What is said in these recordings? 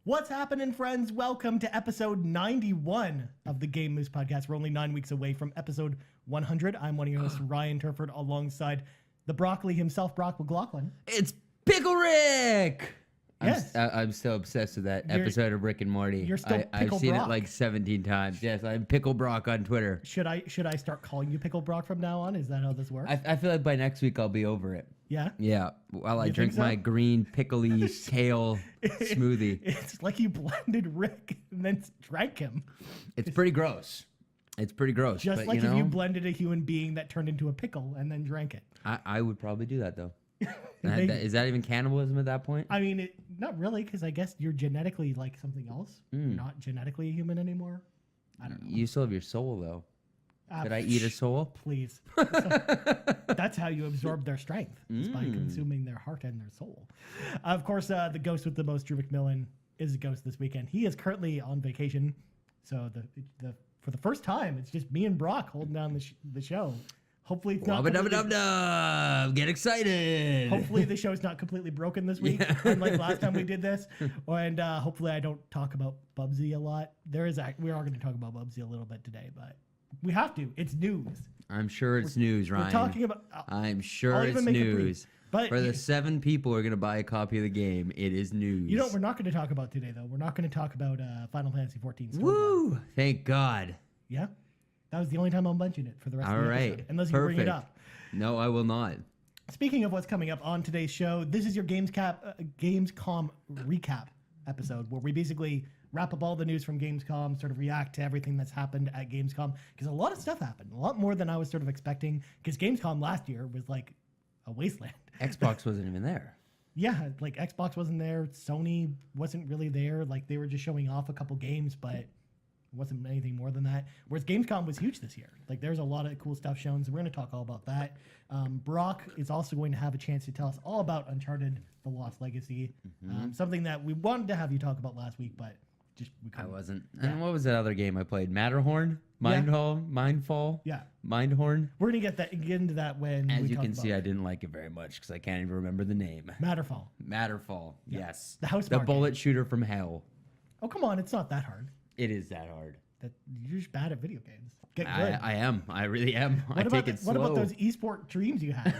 What's happening, friends? Welcome to episode 91 of the Game Moose podcast. We're only 9 weeks away from episode 100. I'm one of your hosts, Ryan Turford, alongside the broccoli himself, Brock McLaughlin. It's Pickle Rick! Yes. I'm so obsessed with that episode of Rick and Morty. You're still I've Pickle seen Brock. it like 17 times. Yes, I'm Pickle Brock on Twitter. Should I start calling you Pickle Brock from now on? Is that how this works? I feel like by next week I'll be over it. Yeah? Yeah, while I You drink think so? my green pickly kale smoothie. It's like you blended Rick and then drank him. It's pretty gross. It's pretty gross. Just but, like you know, if you blended a human being that turned into a pickle and then drank it. I would probably do that though. They- Is that even cannibalism at that point? I mean, not really, because I guess you're genetically like something else. You're not genetically a human anymore. I don't know. You still have your soul though. Could I eat a soul? Please. That's how you absorb their strength, is by consuming their heart and their soul. Of course, the ghost with the most, Drew McMillan, is a ghost this weekend. He is currently on vacation, so for the first time, it's just me and Brock holding down the show. Hopefully, it's not. Get excited! Hopefully, the show's not completely broken this week, unlike last time we did this. And hopefully, I don't talk about Bubsy a lot. We are going to talk about Bubsy a little bit today, but we have to. It's news. I'm sure it's news, Ryan. We're talking about. I'm sure I'll it's even make it brief. news. But For the 7 people who are going to buy a copy of the game, it is news. You know what we're not going to talk about today, though? We're not going to talk about Final Fantasy 14. Woo! Thank God. Yeah? That was the only time I'll mention it for the rest of the episode. Unless you bring it up. No, I will not. Speaking of what's coming up on today's show, this is your Gamescom recap episode, where we basically wrap up all the news from Gamescom, sort of react to everything that's happened at Gamescom, because a lot of stuff happened, a lot more than I was sort of expecting, because Gamescom last year was like a wasteland. Xbox wasn't even there. Yeah, like Xbox wasn't there, Sony wasn't really there, like they were just showing off a couple games, but it wasn't anything more than that. Whereas Gamescom was huge this year. Like there's a lot of cool stuff shown, so we're going to talk all about that. Brock is also going to have a chance to tell us all about Uncharted: The Lost Legacy, something that we wanted to have you talk about last week, but just we I couldn't. wasn't. Yeah. And what was that other game I played? Matterhorn? Mindfall? Yeah, Mindhorn? we're going to get into that when As we you talk can see, about I didn't like it very much because I can't even remember the name. Matterfall. Matterfall, yes. The house The market. bullet shooter from hell. Oh, come on, it's not that hard. It is that hard. You're just bad at video games. Get good. I am. I really am. I take it slow. What about those esport dreams you had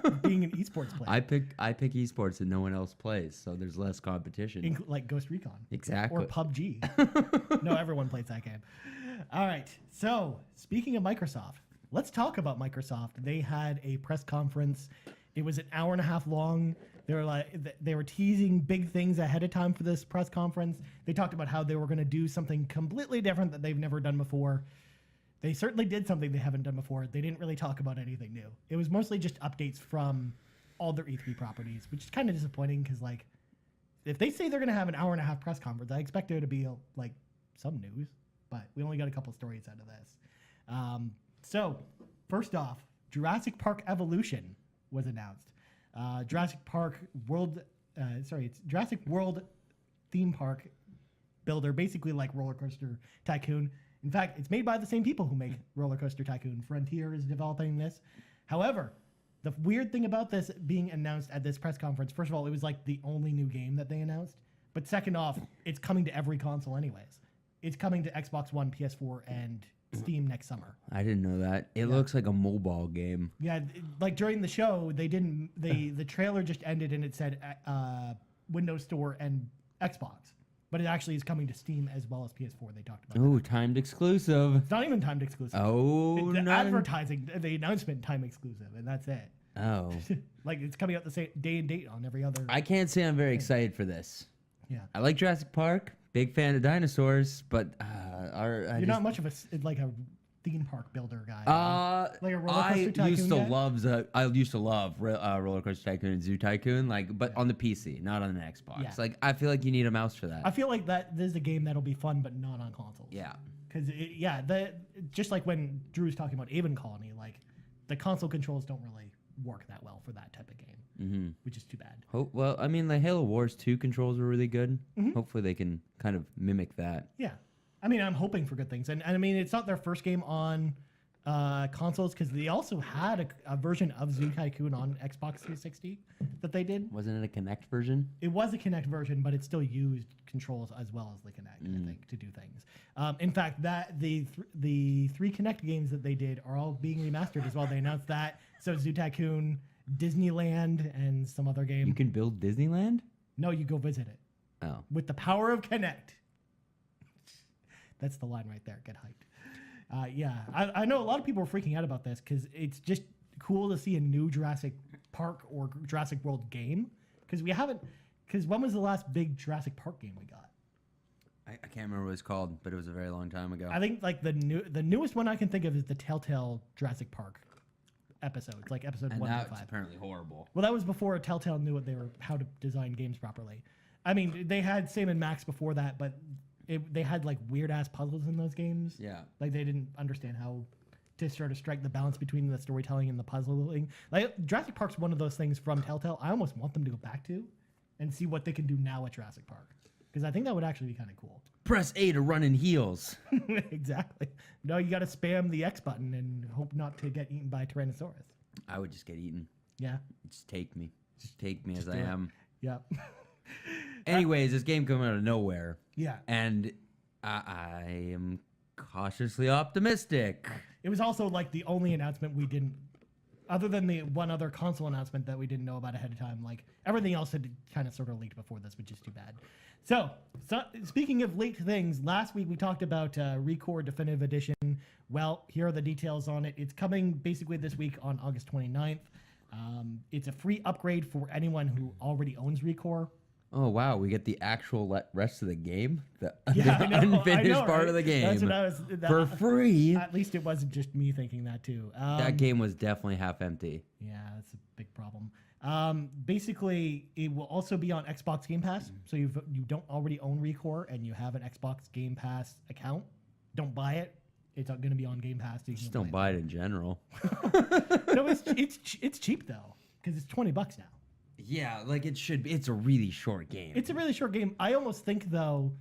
of being an esports player? I pick esports and no one else plays, so there's less competition. Like Ghost Recon. Exactly. Or PUBG. No, everyone plays that game. All right. So, speaking of Microsoft, let's talk about Microsoft. They had a press conference. It was an hour and a half long. They were teasing big things ahead of time for this press conference. They talked about how they were going to do something completely different that they've never done before. They certainly did something they haven't done before. They didn't really talk about anything new. It was mostly just updates from all their E3 properties, which is kind of disappointing because, like, if they say they're going to have an hour and a half press conference, I expect there to be, like, some news. But we only got a couple stories out of this. So, first off, Jurassic Park Evolution was announced. Jurassic World theme park builder, basically like Roller Coaster Tycoon. In fact, it's made by the same people who make Roller Coaster Tycoon. Frontier is developing this. However, the weird thing about this being announced at this press conference, first of all, it was like the only new game that they announced. But second off, it's coming to every console anyways. It's coming to Xbox One, PS4, and Steam next summer. I didn't know that. It looks like a mobile game. Yeah, like during the show, the trailer just ended and it said Windows Store and Xbox. But it actually is coming to Steam as well as PS4. They talked about. Oh, timed exclusive. It's not even timed exclusive. Oh, the no. advertising, the announcement time exclusive, and that's it. Oh. Like it's coming out the same day and date on every other. I can't say I'm very excited for this. Yeah. I like Jurassic Park. Big fan of dinosaurs, but you're not much of a theme park builder guy. Like a Roller Coaster Tycoon I used to love Roller Coaster Tycoon and Zoo Tycoon, but on the PC, not on the Xbox. Yeah. Like I feel like you need a mouse for that. I feel like this is a game that'll be fun, but not on consoles. Yeah. Because just like when Drew was talking about Avon Colony, like the console controls don't really work that well for that type of game, which is too bad. Well, I mean, the Halo Wars 2 controls were really good. Hopefully they can kind of mimic that. Yeah. I mean, I'm hoping for good things. And I mean, it's not their first game on consoles because they also had a version of Zoo Tycoon on Xbox 360 that they did. Wasn't it a Kinect version? It was a Kinect version, but it still used controls as well as the Kinect, I think, to do things. In fact, that the 3 Kinect games that they did are all being remastered as well. They announced that. So Zoo Tycoon, Disneyland, and some other game. You can build Disneyland? No, you go visit it. Oh. With the power of Kinect. That's the line right there. Get hyped. Yeah, I know a lot of people are freaking out about this because it's just cool to see a new Jurassic Park or Jurassic World game. Because we haven't. Because when was the last big Jurassic Park game we got? I can't remember what it's called, but it was a very long time ago. I think like the newest one I can think of is the Telltale Jurassic Park episodes, like episode and 1 that's to 5. apparently horrible. Well, that was before Telltale knew how to design games properly. I mean, they had Sam and Max before that, but they had like weird ass puzzles in those games. Yeah. Like they didn't understand how to sort of strike the balance between the storytelling and the puzzling. Like Jurassic Park's one of those things from Telltale I almost want them to go back to and see what they can do now at Jurassic Park. Because I think that would actually be kind of cool. Press A to run in heels. Exactly. No, you got to spam the X button and hope not to get eaten by a Tyrannosaurus. I would just get eaten. Yeah. Just take me. Just take me as do I it. am. Yeah. Anyways, this game came out of nowhere. Yeah. And I am cautiously optimistic. It was also like the only announcement we didn't, other than the one other console announcement that we didn't know about ahead of time. Like everything else had kind of sort of leaked before this, which is too bad. So speaking of leaked things, last week we talked about Recore Definitive Edition. Well, here are the details on it. It's coming basically this week on August 29th. It's a free upgrade for anyone who already owns Recore. Oh, wow. We get the actual rest of the game? The, Yeah, the I know, unfinished part right? of the game. That's what I was. For free. At least it wasn't just me thinking that too. That game was definitely half empty. Yeah, that's a big problem. Basically, it will also be on Xbox Game Pass. So you don't already own Recore and you have an Xbox Game Pass account, don't buy it. It's going to be on Game Pass. So you Just can don't buy it in general. No, it's cheap though because it's $20 now. Yeah, like it should be. It's a really short game. It's a really short game. I almost think though,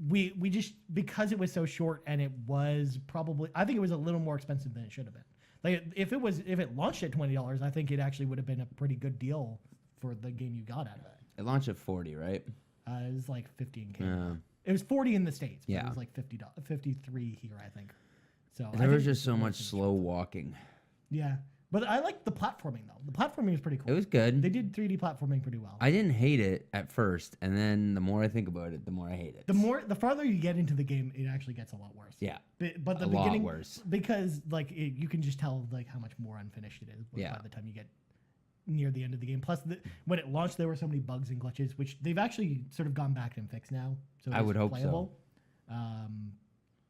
we just because it was so short and it was probably I think it was a little more expensive than it should have been. Like if it launched at $20, I think it actually would have been a pretty good deal for the game you got out of it. It launched at 40, right? It was like 50 in Canada. Yeah. It was 40 in the States, but Yeah. it was like $53 here, I think. So There was just so much slow walking. Yeah. But I like the platforming though. The platforming was pretty cool. It was good. They did 3D platforming pretty well. I didn't hate it at first, and then the more I think about it, the more I hate it. The farther you get into the game, it actually gets a lot worse. Yeah. But the A lot beginning, worse. because like you can just tell like how much more unfinished it is Yeah. by the time you get near the end of the game. Plus, when it launched, there were so many bugs and glitches, which they've actually sort of gone back and fixed now. So I would hope so.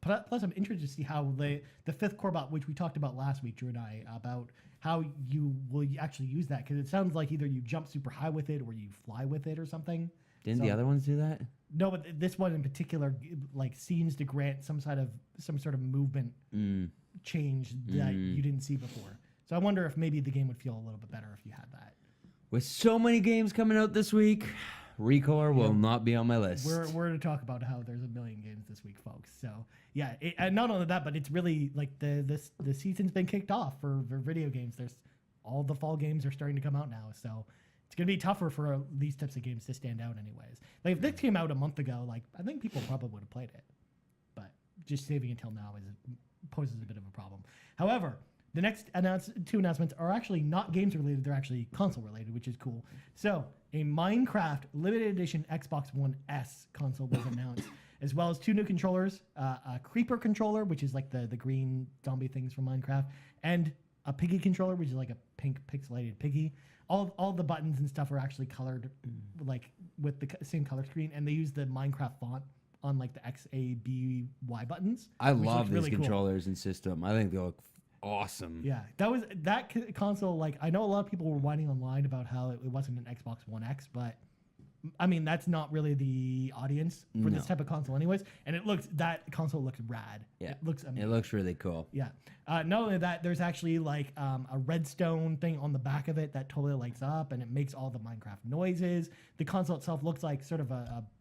Plus, I'm interested to see how the fifth core bot, which we talked about last week, Drew and I, about how you will actually use that, because it sounds like either you jump super high with it or you fly with it or something. Didn't the other ones do that? No, but this one in particular, like, seems to grant some sort of movement change that you didn't see before. So I wonder if maybe the game would feel a little bit better if you had that. With so many games coming out this week, Recore will not be on my list. We're to talk about how there's a million games this week, folks. So yeah, and not only that, but it's really like the season's been kicked off for video games. There's all the fall games are starting to come out now, so it's gonna be tougher for these types of games to stand out, anyways. Like if this came out a month ago, like I think people probably would have played it, but just saving until now poses a bit of a problem. However, the next two announcements are actually not games related; they're actually console related, which is cool. So, a Minecraft limited edition Xbox One S console was announced, as well as two new controllers: a Creeper controller, which is like the green zombie things from Minecraft, and a Piggy controller, which is like a pink pixelated piggy. All the buttons and stuff are actually colored like with the same color screen, and they use the Minecraft font on like the X, A, B, Y buttons. I love these really cool. controllers and system. I think they look awesome. Yeah, that console. Like, I know a lot of people were whining online about how it wasn't an Xbox One X, but I mean that's not really the audience for this type of console, anyways. And that console looks rad. Yeah, it looks amazing. It looks really cool. Yeah. Not only that, there's actually like a redstone thing on the back of it that totally lights up, and it makes all the Minecraft noises. The console itself looks like sort of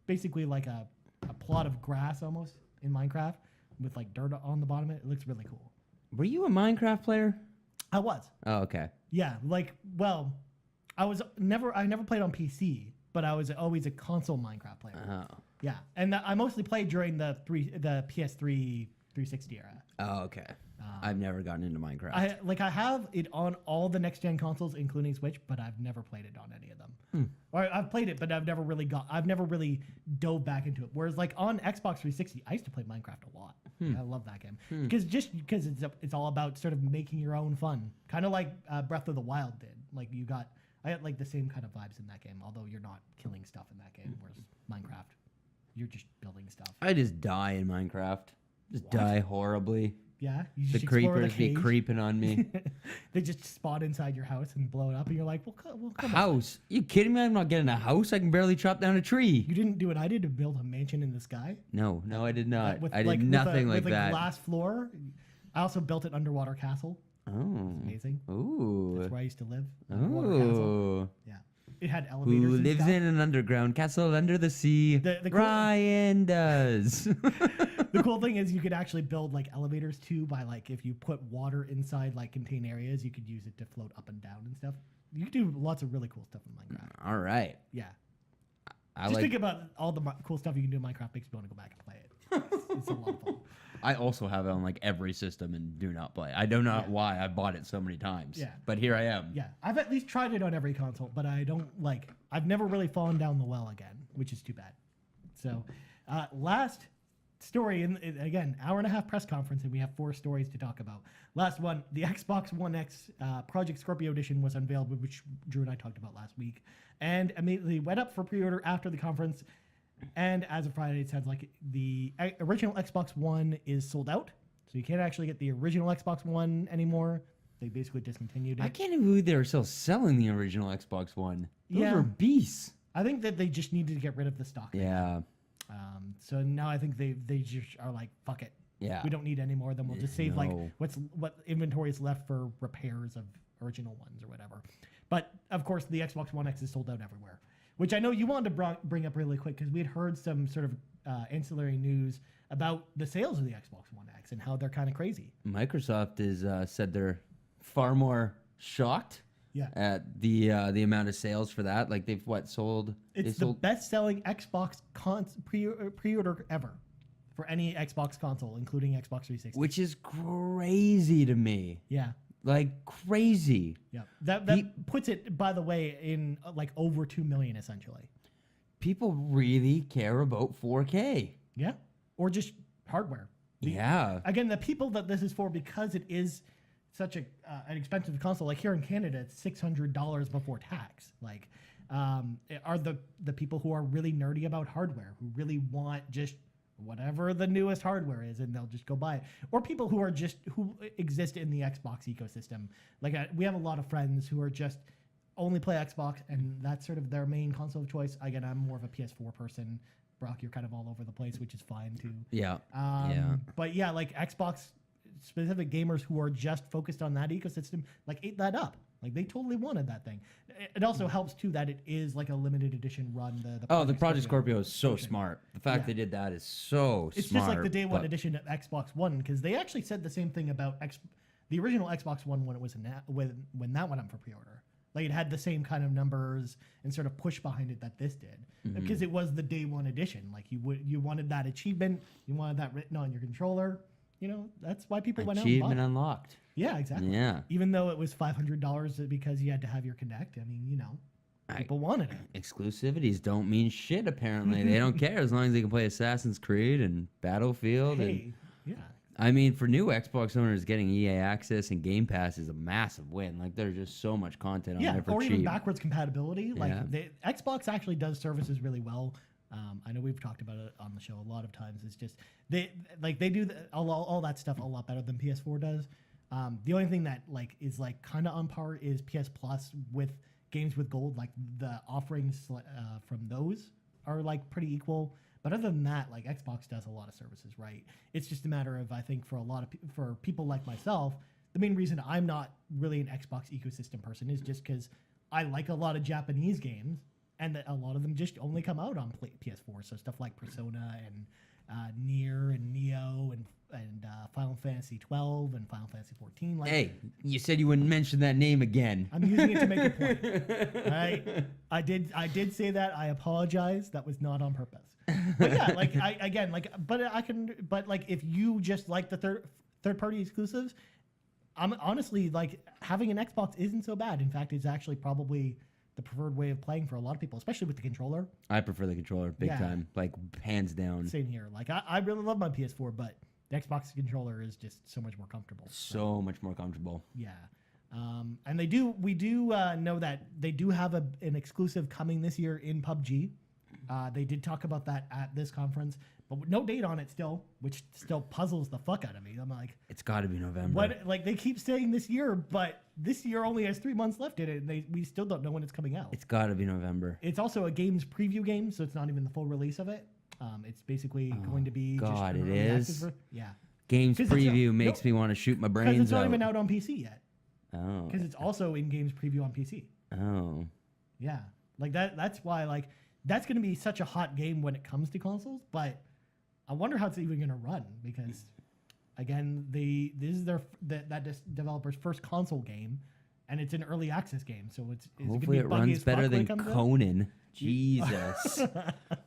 basically like a plot of grass almost in Minecraft with like dirt on the bottom of it. It looks really cool. Were you a Minecraft player? I was. Oh, okay. Yeah, like, well, I never played on PC, but I was always a console Minecraft player. Oh. Yeah, and I mostly played during the PS3 360 era. Oh, okay. I've never gotten into Minecraft. I have it on all the next gen consoles, including Switch, but I've never played it on any of them. Or I've played it, but I've never really dove back into it. Whereas like on Xbox 360, I used to play Minecraft a lot. I love that game because it's all about sort of making your own fun, kind of like Breath of the Wild did. Like I had like the same kind of vibes in that game, although you're not killing stuff in that game. Whereas Minecraft, you're just building stuff. I just die in Minecraft. Just die horribly. Yeah, you The just explore creepers be cage. creeping on me. They just spawn inside your house and blow it up, and you're like, well, come on. House? You kidding me? I'm not getting a house. I can barely chop down a tree. You didn't do what I did to build a mansion in the sky. No, I did not. I did with nothing with like that. a glass floor. I also built an underwater castle. Oh. It's amazing. Ooh. That's where I used to live. Underwater castle. Ooh. Yeah. It had elevators. Who and lives stuff. in an underground castle under the sea? The cool- Ryan does. The cool thing is you could actually build like elevators too by like if you put water inside like contained areas, you could use it to float up and down and stuff. You could do lots of really cool stuff in Minecraft. All right. Yeah. I Just like. think about all the cool stuff you can do in Minecraft makes me want to go back and play it. It's a lot of fun. I also have it on like every system and do not play. I don't know why I bought it so many times. Yeah. But here I am. Yeah, I've at least tried it on every console, but I've never really fallen down the well again, which is too bad. So, last story, again, hour and a half press conference, and we have 4 stories to talk about. Last one, the Xbox One X Project Scorpio Edition was unveiled, which Drew and I talked about last week, and immediately went up for pre-order after the conference. And as of Friday, it sounds like the original Xbox One is sold out, so you can't actually get the original Xbox One anymore. They basically discontinued it. I can't even believe they're still selling the original Xbox One. Those Yeah. were beasts. I think that they just needed to get rid of the stock. Yeah. So now I think they just are like, fuck it. Yeah. We don't need any more. Then we'll just save like No. what inventory is left for repairs of original ones or whatever. But of course, the Xbox One X is sold out everywhere, which I know you wanted to bring up really quick because we had heard some sort of ancillary news about the sales of the Xbox One X and how they're kind of crazy. Microsoft is said they're far more shocked Yeah. at the amount of sales for that. Like they've sold. It's they the best-selling Xbox pre-order ever for any Xbox console, including Xbox 360. which is crazy to me. Yeah. Like crazy. Yeah, that puts it, by the way, in like over 2 million essentially. People really care about 4K. Yeah, or just hardware. Yeah. Again, the people that this is for, because it is such an expensive console. Like here in Canada, it's $600 before tax. Like, are the people who are really nerdy about hardware, who really want just whatever the newest hardware is, and they'll just go buy it. Or people who exist in the Xbox ecosystem. Like we have a lot of friends who are just only play Xbox, and that's sort of their main console of choice. Again, I'm more of a PS4 person. Brock, you're kind of all over the place, which is fine too. Yeah. But yeah, like Xbox specific gamers who are just focused on that ecosystem, like ate that up. Like they totally wanted that thing. It also helps too that it is like a limited edition run. The Project Scorpio is so smart. The fact they did that is so it's smart. just like the day one edition of Xbox One, because they actually said the same thing about the original Xbox One when it was when that went up for pre-order. Like it had the same kind of numbers and sort of push behind it that this did, because it was the day one edition. Like you wanted that achievement, you wanted that written on your controller. You know, that's why people went out and bought Achievement it. unlocked. Yeah, exactly. Yeah. Even though it was $500 because you had to have your Kinect. I mean, you know, people wanted it. Exclusivities don't mean shit, apparently. They don't care as long as they can play Assassin's Creed and Battlefield. Hey, yeah. I mean, for new Xbox owners, getting EA access and Game Pass is a massive win. Like, there's just so much content on there for or cheap. even backwards compatibility. Like Yeah. Xbox actually does services really well. I know we've talked about it on the show a lot of times. It's just they do all that stuff a lot better than PS4 does. The only thing that is kind of on par is PS Plus with games with gold. Like the offerings from those are like pretty equal. But other than that, like Xbox does a lot of services right. It's just a matter of, I think, for people like myself, the main reason I'm not really an Xbox ecosystem person is just because I like a lot of Japanese games. and a lot of them just only come out on PS4. So stuff like Persona and Nier and Neo and Final Fantasy 12 and Final Fantasy 14. Like, Hey, you said you wouldn't mention that name again. I'm using it to make a point. I did say that. I apologize. That was not on purpose. But yeah, like if you just like the third party exclusives, I'm honestly like having an Xbox isn't so bad. In fact, it's actually probably the preferred way of playing for a lot of people, especially with the controller. I prefer the controller big time, like hands down. Same here. Like I really love my PS4, but the Xbox controller is just so much more comfortable. So much more comfortable. Yeah. And we do know that they do have an exclusive coming this year in PUBG. They did talk about that at this conference, but no date on it still, which still puzzles the fuck out of me. I'm like, it's got to be November. What? Like they keep saying this year, but this year only has 3 months left in it, and we still don't know when it's coming out. It's got to be November. It's also a games preview game, so it's not even the full release of it. It's basically going to be God, just it is. Yeah. Games preview makes me want to shoot my brains out. Because it's not even out on PC yet. Oh. Because it's also in games preview on PC. Oh. Yeah. Like that's why like that's going to be such a hot game when it comes to consoles, but I wonder how it's even going to run because again, this is that developer's first console game and it's an early access game, so it's hopefully it runs better than Conan. Jesus.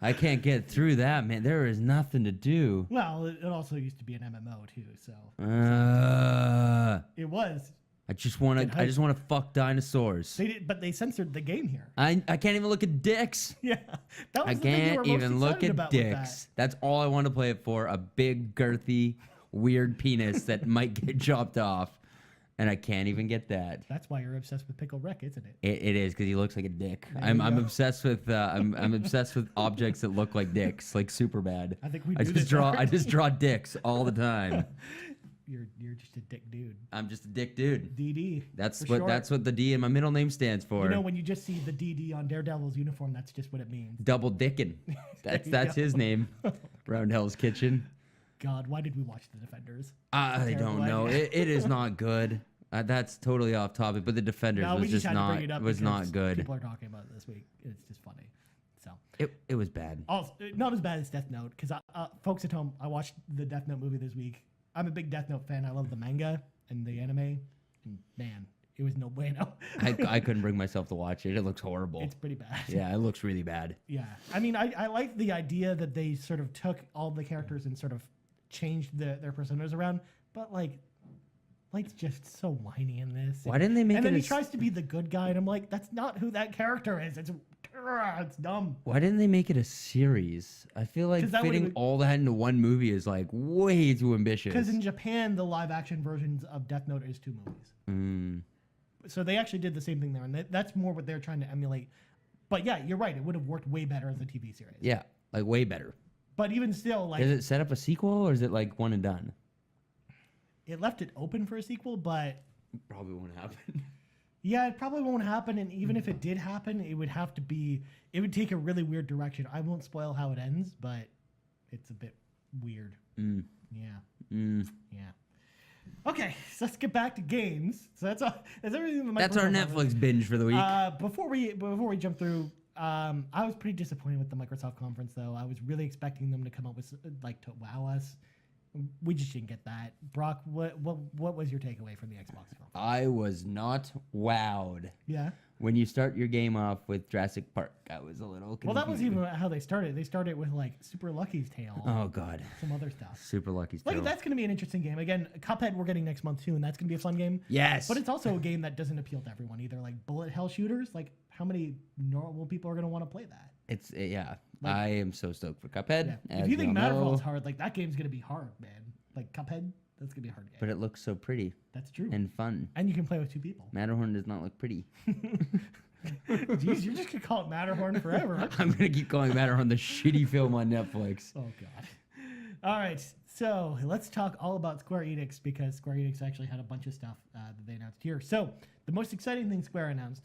I can't get through that, man. There is nothing to do. Well, it also used to be an MMO too, so it was. I just want to fuck dinosaurs. But they censored the game here. I can't even look at dicks. Yeah, that was I the thing you were can't even most look excited at about with dicks. That's all I want to play it for. A big, girthy, weird penis that might get chopped off. And I can't even get that. That's why you're obsessed with Pickle Rick, isn't it? It is because he looks like a dick. I'm obsessed with I'm obsessed with objects that look like dicks, like super bad. I think we I just draw dicks all the time. You're just a dick dude. I'm just a dick dude. DD. That's what the D in my middle name stands for. You know, when you just see the DD on Daredevil's uniform, that's just what it means. Double dickin'. That's his name. Around Hell's Kitchen. God, why did we watch The Defenders? I don't know. It is not good. That's totally off topic, but The Defenders was not good. People are talking about it this week. It's just funny. So it was bad. Also, not as bad as Death Note, because folks at home, I watched the Death Note movie this week. I'm a big Death Note fan. I love the manga and the anime, and man, it was no bueno. I couldn't bring myself to watch it. It looks horrible. It's pretty bad. Yeah, it looks really bad. Yeah, I mean, I like the idea that they sort of took all the characters and sort of changed their personas around, but Light's just so whiny in this. Why didn't they make it? And then he tries to be the good guy, and I'm like, that's not who that character is. It's dumb. Why didn't they make it a series? I feel like fitting all that into one movie is like way too ambitious. Because in Japan, the live-action versions of Death Note is 2 movies. So they actually did the same thing there, and that's more what they're trying to emulate. But yeah, you're right. It would have worked way better as a TV series. Yeah, like way better. But even still, like, does it set up a sequel or is it like one and done? It left it open for a sequel, but probably won't happen. Yeah, it probably won't happen. And even if it did happen, it would take a really weird direction. I won't spoil how it ends, but it's a bit weird. Yeah. Okay, so let's get back to games. So that's everything. That's our Netflix binge for the week. Before we jump through, I was pretty disappointed with the Microsoft conference, though. I was really expecting them to come up with to wow us. We just didn't get that. Brock, what was your takeaway from the Xbox conference? I was not wowed. Yeah. When you start your game off with Jurassic Park, I was a little confused. Well, that was even how they started. They started with like Super Lucky's Tale. Oh God. Some other stuff. Super Lucky's Tale. Like that's going to be an interesting game. Again, Cuphead we're getting next month too, and that's going to be a fun game. Yes. But it's also a game that doesn't appeal to everyone either. Like bullet hell shooters. Like how many normal people are going to want to play that? It's yeah. Like, I am so stoked for Cuphead. Yeah. If you think Matterfall's hard, like that game's going to be hard, man. Like Cuphead, that's going to be a hard game. But it looks so pretty. That's true. And fun. And you can play with 2 people. Matterhorn does not look pretty. Jeez, you're just going to call it Matterhorn forever. I'm going to keep calling Matterhorn the shitty film on Netflix. Oh, God. All right. So let's talk all about Square Enix because Square Enix actually had a bunch of stuff that they announced here. So the most exciting thing Square announced,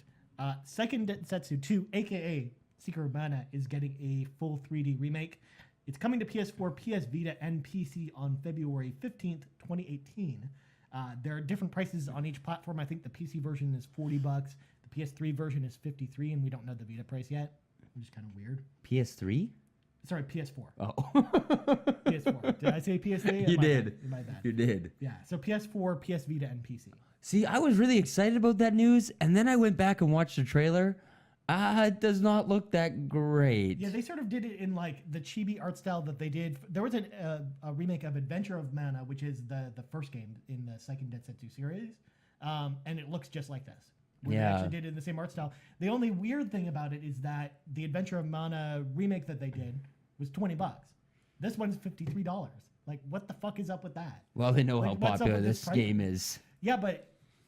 Second Densetsu 2, a.k.a. Secret of Mana, is getting a full 3D remake. It's coming to PS4, PS Vita, and PC on February 15th, 2018. There are different prices on each platform. I think the PC version is $40. The PS3 version is $53, and we don't know the Vita price yet. which is kind of weird. PS3? Sorry, PS4. Oh. PS4. Did I say PS3? You did. My bad. You did. Yeah, so PS4, PS Vita, and PC. See, I was really excited about that news, and then I went back and watched the trailer. It does not look that great. Yeah, they sort of did it in like the chibi art style that they did. There was a remake of Adventure of Mana, which is the first game in the second Densetsu series, and it looks just like this. Where they actually did it in the same art style. The only weird thing about it is that the Adventure of Mana remake that they did was $20. This one's $53. Like, what the fuck is up with that? Well, they know Like, how what's up popular with this price? game is. Yeah, but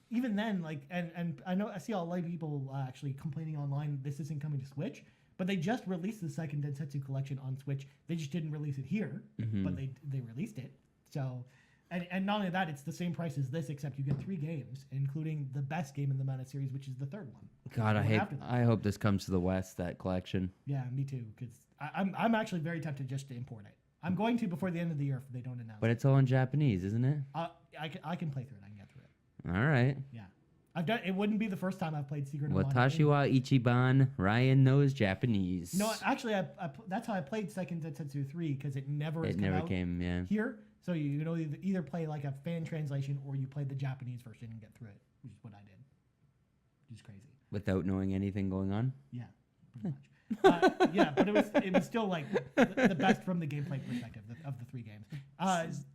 even then, like, and I see a lot of people actually complaining online this isn't coming to Switch, but they just released the second Densetsu collection on Switch. They just didn't release it here, but they released it. So, and not only that, it's the same price as this, except you get 3 games, including the best game in the Mana series, which is the third one. God, I hope this comes to the West, that collection. Yeah, me too, because I'm actually very tempted just to import it. I'm going to before the end of the year if they don't announce But it's all in Japanese, isn't it? I can play through it. I can get through it. All right. Yeah. I've done. It wouldn't be the first time I've played Secret of Mana. Watashi wa Ichiban, Ryan knows Japanese. No, actually, that's how I played Second Densetsu 3 because it never came, yeah. here. So you can either play like a fan translation or you play the Japanese version and get through it, which is what I did. Which is crazy. Without knowing anything going on? Yeah, pretty much. Yeah, but it was still like the best from the gameplay perspective of the 3 games.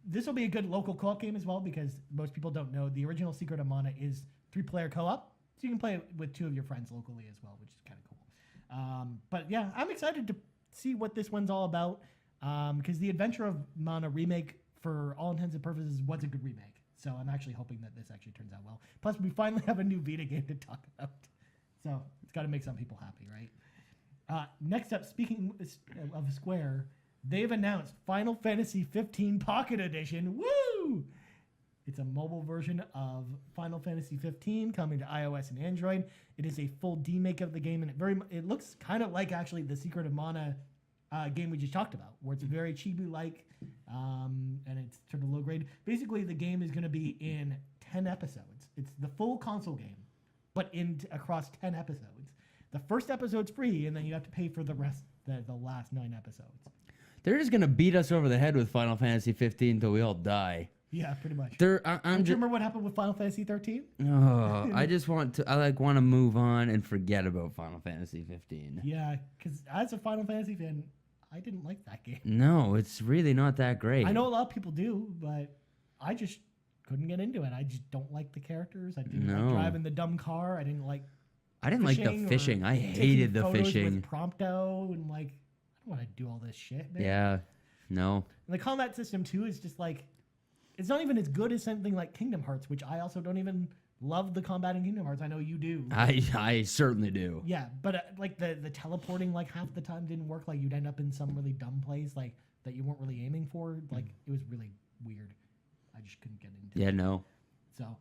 This will be a good local co-op game as well because most people don't know the original Secret of Mana is 3-player co-op, so you can play it with 2 of your friends locally as well, which is kind of cool. But yeah, I'm excited to see what this one's all about because the Adventure of Mana remake, for all intents and purposes, was a good remake. So I'm actually hoping that this actually turns out well. Plus, we finally have a new Vita game to talk about. So it's got to make some people happy, right? Next up, speaking of Square, they've announced Final Fantasy 15 Pocket Edition. Woo! It's a mobile version of Final Fantasy 15 coming to iOS and Android. It is a full demake of the game, and it looks kind of like actually the Secret of Mana game we just talked about, where it's very chibi-like, and it's sort of low grade. Basically, the game is going to be in 10 episodes. It's the full console game, but across 10 episodes. The first episode's free, and then you have to pay for the rest, the last 9 episodes. They're just going to beat us over the head with Final Fantasy 15 until we all die. Yeah, pretty much. Do you remember what happened with Final Fantasy 13? Oh, I just want to move on and forget about Final Fantasy 15. Yeah, because as a Final Fantasy fan, I didn't like that game. No, it's really not that great. I know a lot of people do, but I just couldn't get into it. I just don't like the characters. I didn't like driving the dumb car. I didn't like the fishing. I hated the fishing. With Prompto and like, I don't want to do all this shit, man. Yeah, no. And the combat system too is just like, it's not even as good as something like Kingdom Hearts, which I also don't even love the combat in Kingdom Hearts. I know you do. I certainly do. Yeah, but like the teleporting like half the time didn't work. Like you'd end up in some really dumb place like that you weren't really aiming for. Like it was really weird. I just couldn't get into it. Yeah, no. So,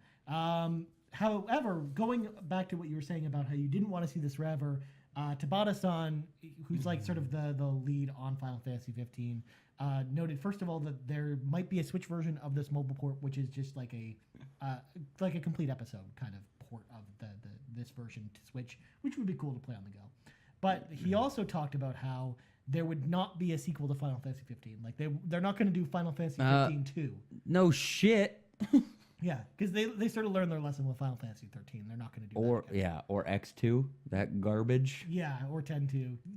however, going back to what you were saying about how you didn't want to see this forever, Tabata-san, who's like sort of the lead on Final Fantasy 15, noted first of all that there might be a Switch version of this mobile port, which is just like a complete episode kind of port of this version to Switch, which would be cool to play on the go. But he also talked about how there would not be a sequel to Final Fantasy 15. Like they're not going to do Final Fantasy 15 2. No shit. Yeah, because they sort of learned their lesson with Final Fantasy 13. They're not going to do that again. Or X2, that garbage. Yeah, or 10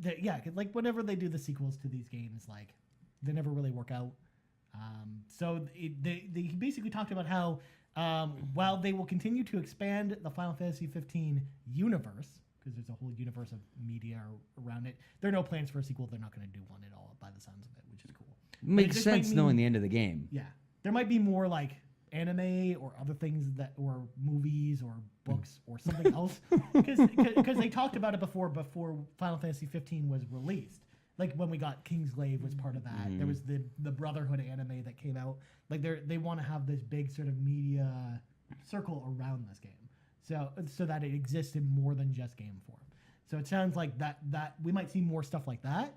2. Yeah, cause like whenever they do the sequels to these games, like they never really work out. So they basically talked about how while they will continue to expand the Final Fantasy 15 universe, because there's a whole universe of media around it, there are no plans for a sequel. They're not going to do one at all by the sounds of it, which is cool. Makes sense knowing the end of the game. Yeah. There might be more like anime or other things or movies or books or something else. Because they talked about it before Final Fantasy 15 was released. Like when we got Kingsglaive was part of that. There was the Brotherhood anime that came out. Like they want to have this big sort of media circle around this game. So that it exists in more than just game form. So it sounds like that we might see more stuff like that.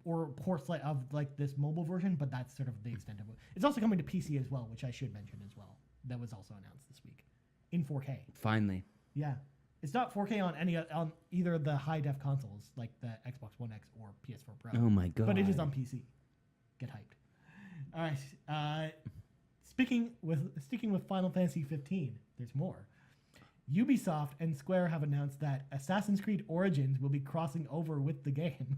Or ports of like this mobile version, but that's sort of the extent of it. It's also coming to PC as well, which I should mention as well. That was also announced this week in 4K. Finally. Yeah. It's not 4K on either of the high def consoles like the Xbox One X or PS4 Pro. Oh my god! But it is on PC. Get hyped. All right. Sticking with Final Fantasy 15, there's more. Ubisoft and Square have announced that Assassin's Creed Origins will be crossing over with the game.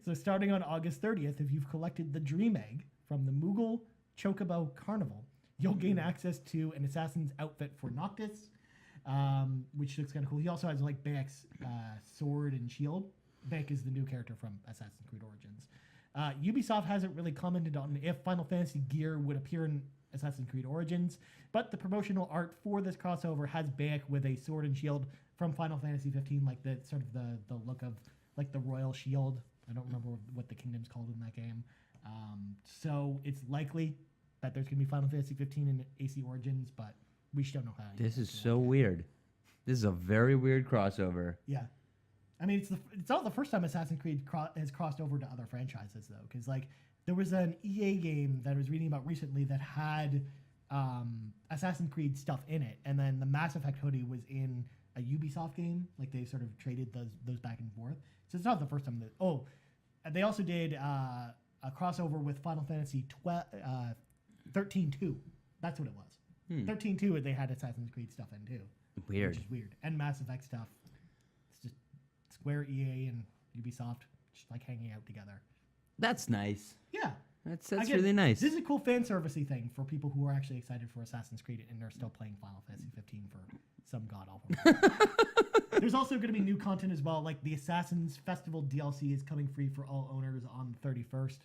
So starting on August 30th, if you've collected the Dream Egg from the Moogle Chocobo Carnival, you'll gain access to an assassin's outfit for Noctis, which looks kind of cool. He also has like Bayek's sword and shield. Bayek is the new character from Assassin's Creed Origins. Ubisoft hasn't really commented on if Final Fantasy gear would appear in Assassin's Creed Origins, but the promotional art for this crossover has Bayek with a sword and shield from Final Fantasy 15, like the sort of the look of like the royal shield. I don't remember what the kingdom's called in that game. So it's likely that there's going to be Final Fantasy 15 in AC Origins, but we just don't know how. This is so weird. This is a very weird crossover. Yeah. I mean, it's not the first time Assassin's Creed has crossed over to other franchises, though, because like there was an EA game that I was reading about recently that had Assassin's Creed stuff in it, and then the Mass Effect hoodie was in a Ubisoft game. Like they sort of traded those back and forth. So it's not the first time that. Oh, they also did a crossover with Final Fantasy 13-2. That's what it was. 13-2, they had Assassin's Creed stuff in too. Weird. Which is weird. And Mass Effect stuff. It's just Square, EA, and Ubisoft just like hanging out together. That's nice. Yeah. That's really nice. This is a cool fan servicey thing for people who are actually excited for Assassin's Creed and are still playing Final Fantasy 15 for some god awful. There's also going to be new content as well, like the Assassin's Festival DLC is coming free for all owners on the 31st.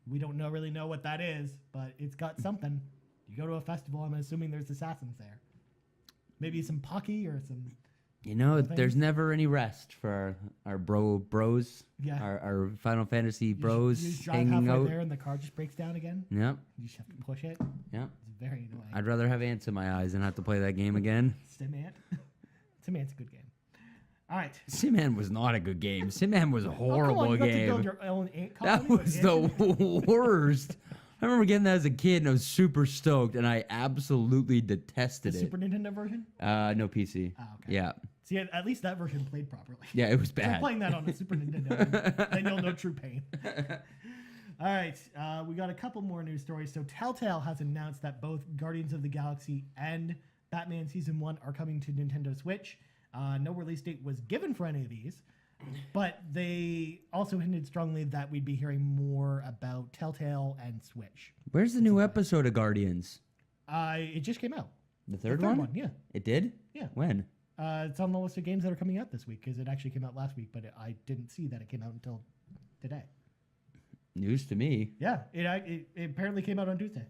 We don't really know what that is, but it's got something. You go to a festival, I'm assuming there's assassins there. Maybe some Pocky or some. You know, there's never any rest for our bros. Yeah. Our Final Fantasy bros you just drive hanging halfway out. there and the car just breaks down again. Yep. You just have to push it. Yep. It's very annoying. I'd rather have ants in my eyes than have to play that game again. Simant. Simant's a good game. All right. Simman was not a good game. Simman was a horrible you got to game. build your own ant That colony with was ants in it. the worst. I remember getting that as a kid and I was super stoked and I absolutely detested The it. Super Nintendo version? No PC. Oh, okay. Yeah. See, at least that version played properly. Yeah, it was If you're bad. playing that on the Super Nintendo, then you'll know true pain. All right, we got a couple more news stories. So Telltale has announced that both Guardians of the Galaxy and Batman Season 1 are coming to Nintendo Switch. No release date was given for any of these, but they also hinted strongly that we'd be hearing more about Telltale and Switch. Where's the new episode of Guardians? It just came out. The third The third one? one, yeah. It did? Yeah. When? It's on the list of games that are coming out this week because it actually came out last week, but I didn't see that it came out until today. News to me. Yeah, it apparently came out on Tuesday.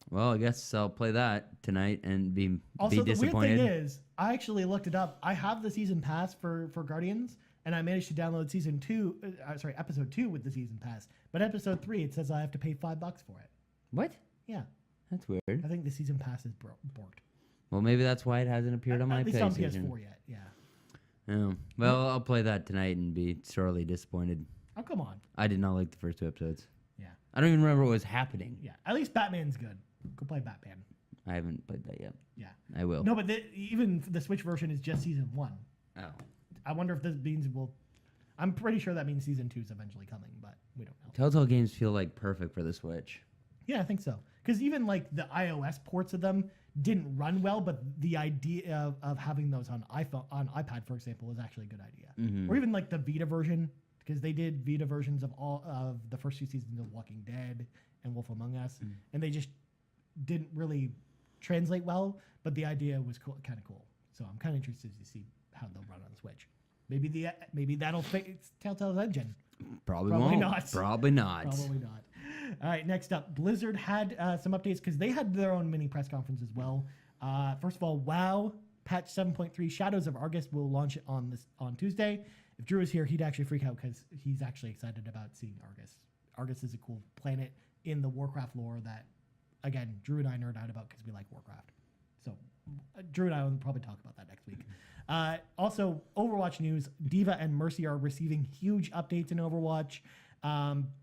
Well, I guess I'll play that tonight and be Also, the disappointed. weird thing is, I actually looked it up. I have the season pass for Guardians, and I managed to download episode 2 with the season pass. But episode 3, it says I have to pay $5 for it. What? Yeah, That's weird. I think the season pass is borked. Well, maybe that's why it hasn't appeared on my At least PlayStation. on PS4 yet. Yeah. Oh. Well, I'll play that tonight and be sorely disappointed. Oh, come on. I did not like the first 2 episodes. Yeah. I don't even remember what was happening. Yeah. At least Batman's good. Go play Batman. I haven't played that yet. Yeah. I will. No, but even the Switch version is just season 1. Oh. I wonder if this means I'm pretty sure that means season 2 is eventually coming, but we don't know. Telltale games feel like perfect for the Switch. Yeah, I think so. Because even like the iOS ports of them didn't run well, but the idea of having those on iPad, for example, is actually a good idea. Mm-hmm. Or even like the Vita version, because they did Vita versions of all of the first 2 seasons of Walking Dead and Wolf Among Us, and they just didn't really translate well. But the idea was kind of cool. So I'm kind of interested to see how they'll run on the Switch. Maybe that'll fix Telltale's engine. Probably Probably won't. not. Probably not. Probably not. All right, next up, Blizzard had some updates because they had their own mini press conference as well. First of all, WoW patch 7.3 Shadows of Argus will launch on Tuesday. If Drew was here, he'd actually freak out because he's actually excited about seeing Argus. Argus is a cool planet in the Warcraft lore that, again, Drew and I nerd out about because we like Warcraft. So Drew and I will probably talk about that next week. Also, Overwatch news, D.Va and Mercy are receiving huge updates in Overwatch.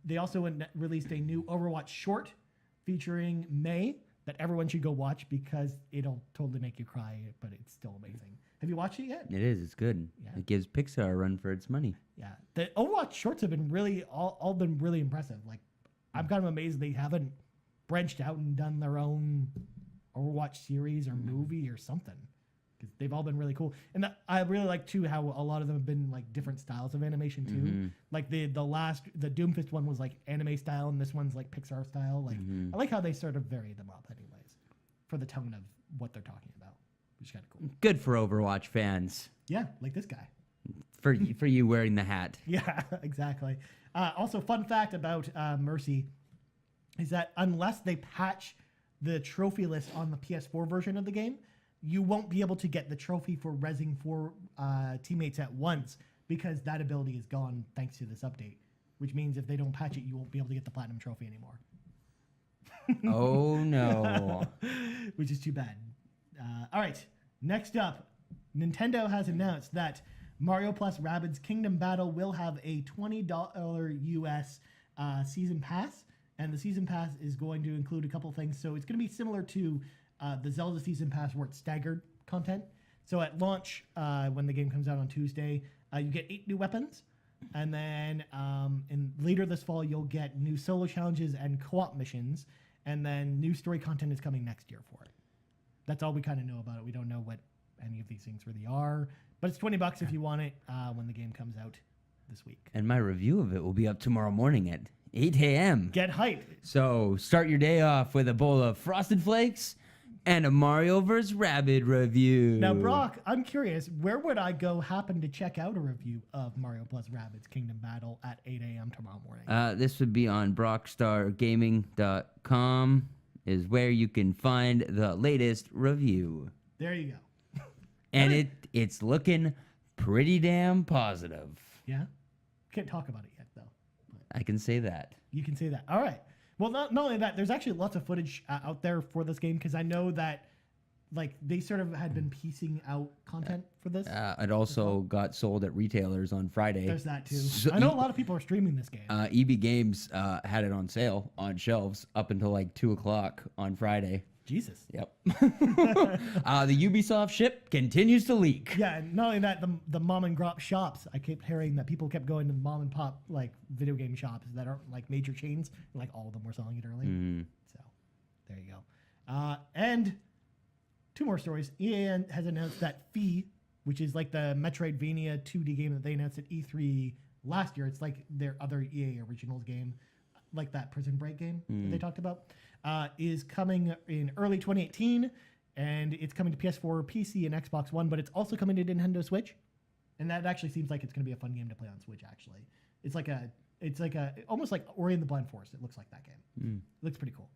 They also released a new Overwatch short featuring Mei, that everyone should go watch because it'll totally make you cry, but it's still amazing. Have you watched it yet? It is. It's good. Yeah. It gives Pixar a run for its money. Yeah. The Overwatch shorts have been really all been really impressive. Like, I'm kind of amazed they haven't branched out and done their own Overwatch series or movie or something, because they've all been really cool. And I really like too how a lot of them have been like different styles of animation too. Like the Doomfist one was like anime style, and this one's like Pixar style. Like I like how they sort of vary them up, anyways, for the tone of what they're talking about, which is kind of cool. Good for Overwatch fans. Yeah, like this guy. For you wearing the hat. Yeah, exactly. Also, fun fact about Mercy is that unless they patch the trophy list on the PS4 version of the game, you won't be able to get the trophy for rezzing 4 teammates at once, because that ability is gone thanks to this update, which means if they don't patch it, you won't be able to get the platinum trophy anymore. Oh, no. Which is too bad. All right, next up, Nintendo has announced that Mario plus Rabbids Kingdom Battle will have a $20 US season pass, and the season pass is going to include a couple things. So it's going to be similar to the Zelda season pass, where it's staggered content. So at launch, when the game comes out on Tuesday, you get 8 new weapons, and then later this fall you'll get new solo challenges and co-op missions, and then new story content is coming next year for it. That's all we kind of know about it. We don't know what any of these things really are, but it's $20 if you want it when the game comes out this week. And my review of it will be up tomorrow morning at 8 a.m. Get hyped. So start your day off with a bowl of Frosted Flakes and a Mario vs. Rabbids review. Now, Brock, I'm curious, where would I go happen to check out a review of Mario plus Rabbids Kingdom Battle at 8 a.m. tomorrow morning? This would be on brockstargaming.com is where you can find the latest review. There you go. And it's looking pretty damn positive. Yeah? Can't talk about it yet, though. But I can say that. you can say that. All right. Well, not only that, there's actually lots of footage out there for this game, because I know that like they sort of had been piecing out content for this. It also got sold at retailers on Friday. There's that too. So I know a lot of people are streaming this game. EB Games had it on sale on shelves up until like 2 o'clock on Friday. Jesus. Yep. The Ubisoft ship continues to leak. Yeah, and not only that, the mom and pop shops. I kept hearing that people kept going to the mom and pop like video game shops that aren't like major chains. Like all of them were selling it early. So there you go. And two more stories. EA has announced that Fee, which is like the Metroidvania 2D game that they announced at E3 last year. It's like their other EA Originals game, like that Prison Break game that they talked about, is coming in early 2018, and it's coming to PS4, PC, and Xbox One, but it's also coming to Nintendo Switch, and that actually seems like it's going to be a fun game to play on Switch. Actually, it's like a almost like Ori and the Blind Forest. It looks like that game. It looks pretty cool.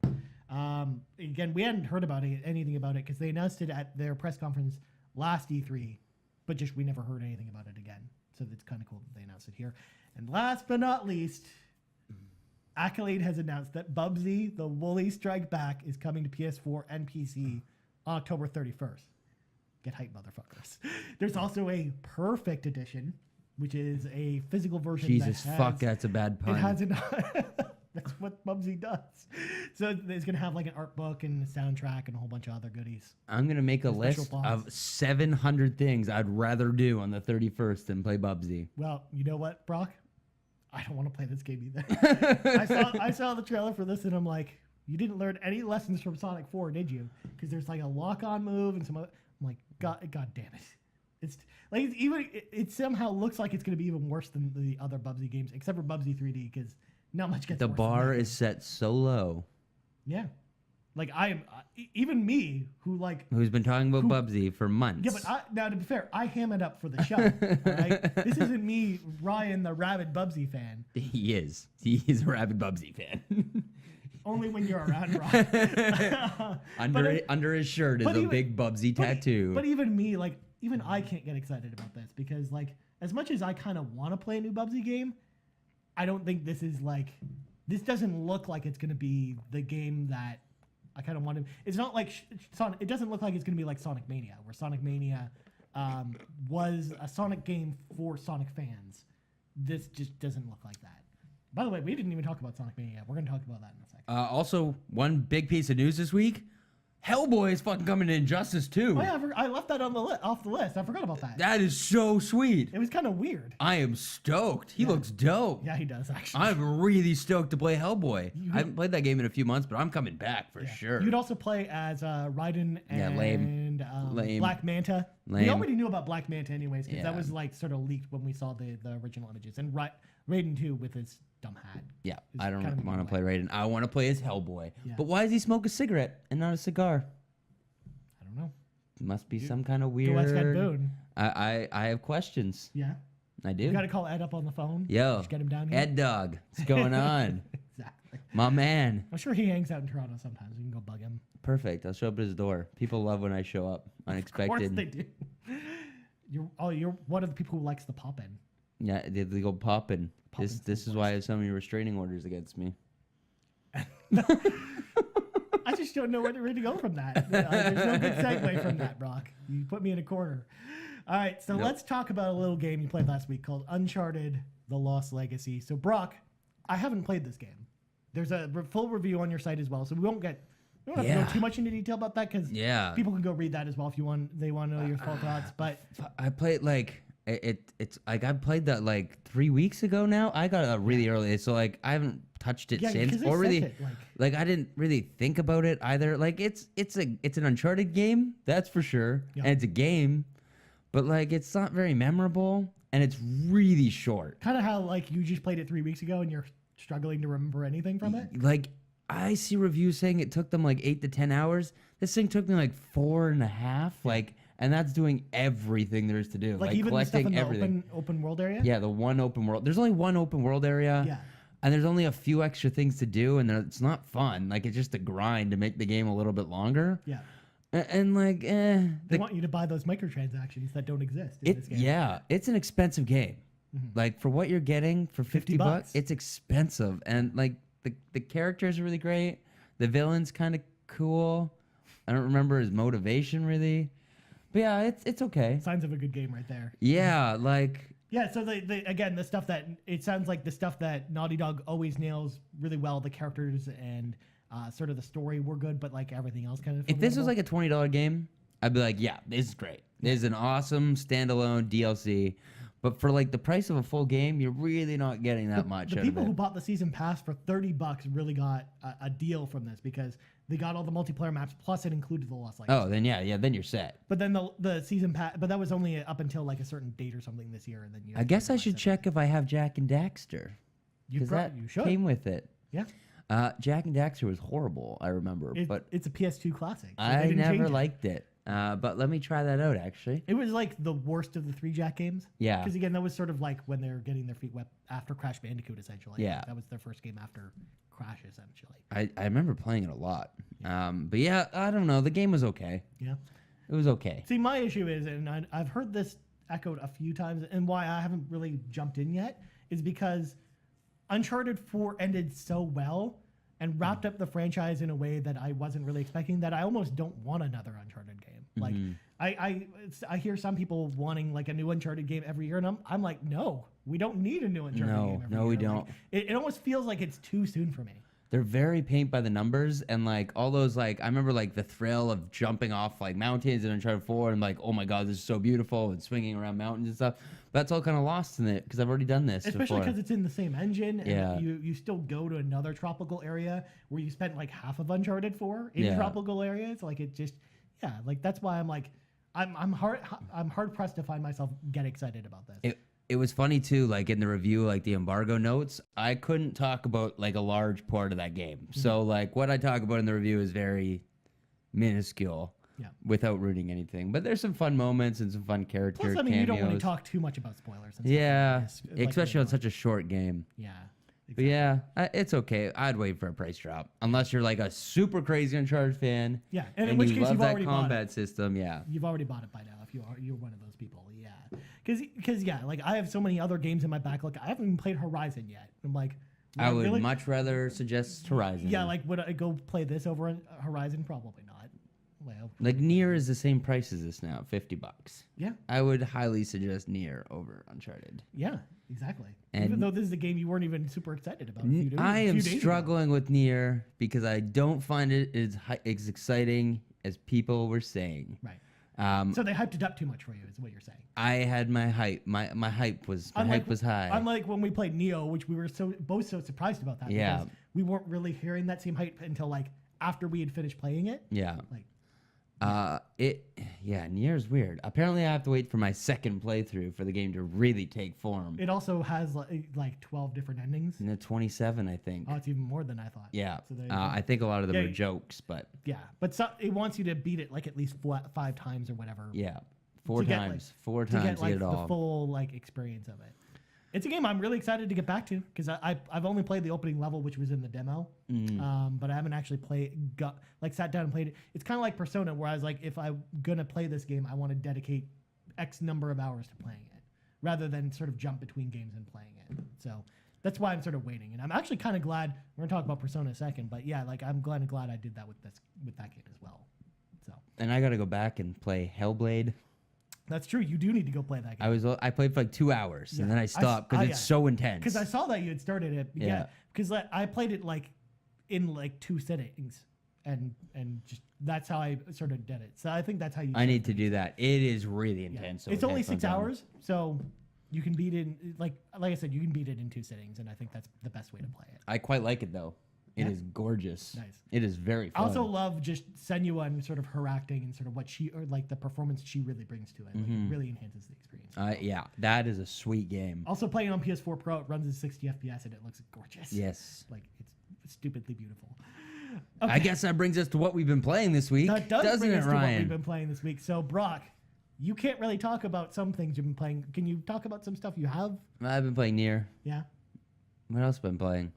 Again, we hadn't heard about anything about it because they announced it at their press conference last E3, but just we never heard anything about it again. So it's kind of cool that they announced it here. And last but not least, Accolade has announced that Bubsy, the Woolly Strike Back, is coming to PS4 and PC on October 31st. Get hype, motherfuckers. There's also a Perfect Edition, which is a physical version. Jesus, fuck, that's a bad pun. It has an that's what Bubsy does. So it's going to have like an art book and a soundtrack and a whole bunch of other goodies. I'm going to make a list of 700 things I'd rather do on the 31st than play Bubsy. Well, you know what, Brock? I don't want to play this game either. I saw the trailer for this and I'm like, you didn't learn any lessons from Sonic 4, did you? Because there's like a lock-on move and some other. I'm like, God damn it! It's like it somehow looks like it's going to be even worse than the other Bubsy games, except for Bubsy 3D, because not much gets. The worse bar than that is set so low. Yeah, like I'm even me who's been talking about Bubsy for months. Yeah, but now to be fair, I ham it up for the show. All right, this isn't me, Ryan, the rabid Bubsy fan. He is. He's a rabid Bubsy fan. Only when you're around, Ryan. Under his shirt is a big Bubsy tattoo. But even me, even I can't get excited about this because, as much as I kind of want to play a new Bubsy game, I don't think this is this doesn't look like it's going to be the game that I kind of want to. It's not like Sonic. It doesn't look like it's going to be like Sonic Mania, where Sonic Mania was a Sonic game for Sonic fans. This just doesn't look like that. By the way, we didn't even talk about Sonic Mania. We're going to talk about that in a second. Also, one big piece of news this week. Hellboy is fucking coming to Injustice too. Oh yeah, I left that on the off the list. I forgot about that. That is so sweet. It was kind of weird. I am stoked. He looks dope. Yeah, he does actually. I'm really stoked to play Hellboy. I haven't played that game in a few months, but I'm coming back for sure. You'd also play as Raiden and Lame. Black Manta. We Lame. already knew about Black Manta anyways, because that was like sort of leaked when we saw the original images. And Raiden too with his dumb hat. Yeah, It's I don't kind of want to annoying. play Raiden. I want to play as Hellboy. Yeah. But why does he smoke a cigarette and not a cigar? I don't know. Must be some kind of Go ask Ed weird. Boon. I have questions. Yeah. I do. You got to call Ed up on the phone. Yo, Just get him down here. Ed Dog, what's going on? Exactly. My man. I'm sure he hangs out in Toronto sometimes. We can go bug him. Perfect. I'll show up at his door. People love when I show up Of course they unexpected. do. You're one of the people who likes the pop in. Yeah, they go popping. Poppin's This the is why I have so many restraining orders against me. I just don't know where to go from that. There's no good segue from that, Brock. You put me in a corner. All right, so let's talk about a little game you played last week called Uncharted: The Lost Legacy. So, Brock, I haven't played this game. There's a full review on your site as well, so we don't have to go too much into detail about that because people can go read that as well if they want to know your full thoughts. But I played like it's like I played that like 3 weeks ago now. I got it really early, so like I haven't touched it since, 'cause they or really sent it, like I didn't really think about it either. Like it's an Uncharted game, that's for sure, and it's a game, but like it's not very memorable and it's really short. kind of how like you just played it 3 weeks ago and you're struggling to remember anything from it. Like I see reviews saying it took them like 8 to 10 hours. This thing took me like 4.5. Like, and that's doing everything there is to do. Like even the stuff collecting in the everything. open world area. Yeah, the one open world. There's only one open world area. Yeah. And there's only a few extra things to do, and it's not fun. Like it's just a grind to make the game a little bit longer. Yeah. And like, They want you to buy those microtransactions that don't exist in this game. yeah, it's an expensive game. Like for what you're getting for 50 bucks, it's expensive. And like the characters are really great. The villain's kind of cool. I don't remember his motivation really. But yeah, it's okay. Signs of a good game right there. Yeah, like Yeah, so again, the stuff that it sounds like the stuff that Naughty Dog always nails really well, the characters and sort of the story were good, but like everything else kind of. if this was like a $20 game, I'd be like, yeah, this is great. This is an awesome standalone DLC. But for like the price of a full game, you're really not getting that much. The out people of who it. bought the season pass for $30 really got a deal from this because they got all the multiplayer maps plus it included the Lost Legacy. Oh, then yeah, then you're set. But then the season pass, but that was only up until like a certain date or something this year, and then I guess I should check if I have Jack and Daxter. Because that you should. came with it. Yeah. Jack and Daxter was horrible, I remember. But It's a PS2 classic. So I they didn't change never it. liked it. But let me try that out, actually. It was like the worst of the 3 Jack games. Yeah. Because again, that was sort of like when they're getting their feet wet after Crash Bandicoot, essentially. Yeah. That was their first game after Crash, essentially. I remember playing it a lot. But yeah, I don't know. The game was okay. Yeah. It was okay. See, my issue is, and I've heard this echoed a few times, and why I haven't really jumped in yet is because Uncharted 4 ended so well and wrapped up the franchise in a way that I wasn't really expecting that I almost don't want another Uncharted game. Like I hear some people wanting like a new Uncharted game every year, and I'm like, no, we don't need a new Uncharted game every year. No, we Like, don't. it almost feels like it's too soon for me. They're very paint by the numbers, and like all those like I remember like the thrill of jumping off like mountains in Uncharted 4 and like, oh my god, this is so beautiful, and swinging around mountains and stuff. But that's all kind of lost in it because I've already done this Especially before. because it's in the same engine, and Yeah. you still go to another tropical area where you spent like half of Uncharted 4 in tropical areas. Like it just, like that's why I'm like, I'm hard pressed to find myself get excited about this. It was funny too, like in the review, like the embargo notes, I couldn't talk about like a large part of that game. So like what I talk about in the review is very minuscule. Yeah. Without ruining anything, but there's some fun moments and some fun character Plus, I mean, cameos. you don't want to talk too much about spoilers. And stuff Yeah, like this, like especially on everyone. such a short game. Yeah. But yeah, it's okay. I'd wait for a price drop unless you're like a super crazy Uncharted fan. Yeah, and in which you case love you've that already bought combat it. system. Yeah, You've already bought it by now if you're one of those people. Yeah. Because like I have so many other games in my backlog. I haven't even played Horizon yet. I'm like, I would really? much rather suggest Horizon. Yeah, like would I go play this over Horizon? Probably not. Well, like Nier is the same price as this now, $50. yeah, I would highly suggest Nier over Uncharted. yeah, exactly. And Even though this is a game you weren't even super excited about. A few I am days ago. struggling with Nier because I don't find it as exciting as people were saying. Right. Um, So they hyped it up too much for you, is what you're saying. I had my hype. My hype was high. Unlike when we played Neo, which we were both so surprised about that. Yeah. Because we weren't really hearing that same hype until like after we had finished playing it. Yeah. Like, Nier's weird. Apparently, I have to wait for my second playthrough for the game to really take form. it also has like 12 different endings. And 27, I think. Oh, it's even more than I thought. Yeah. So there you go. I think a lot of them Yeah, are jokes, but Yeah, but it wants you to beat it like at least 5 times or whatever. yeah, four to get, times. like- Four To times get to like get it the all. full like experience of it. It's a game I'm really excited to get back to because I've only played the opening level, which was in the demo, but I haven't actually sat down and played it. It's kind of like Persona, where I was like, if I'm gonna play this game, I want to dedicate X number of hours to playing it, rather than sort of jump between games and playing it. So that's why I'm sort of waiting, and I'm actually kind of glad. We're gonna talk about Persona in a second, but yeah, like I'm glad I did that with that game as well. So And I got to go back and play Hellblade. that's true. You do need to go play that game. I played for like 2 hours Yeah. and then I stopped because it's so intense. Because I saw that you had started it. Yeah. Because I played it like in like 2 sittings, and just that's how I sort of did it. So I think that's how you. I need to do that. It is really Yeah. intense. So It's only intense 6 sometimes. hours, so you can beat it. Like I said, you can beat it in 2 sittings, and I think that's the best way to play it. I quite like it though. It Yeah. is gorgeous. Nice. It is very I fun. also love just Senua and sort of her acting and sort of what she, or like the performance she really brings to it. Like it really enhances the experience. yeah, that is a sweet game. Also playing on PS4 Pro, it runs at 60 FPS and it looks gorgeous. Yes. Like it's stupidly beautiful. I guess that brings us to what we've been playing this week. That does doesn't bring it, us to what we've Ryan? been playing this week. So Brock, you can't really talk about some things you've been playing. Can you talk about some stuff you have? I've been playing Nier. Yeah. What else have I been playing?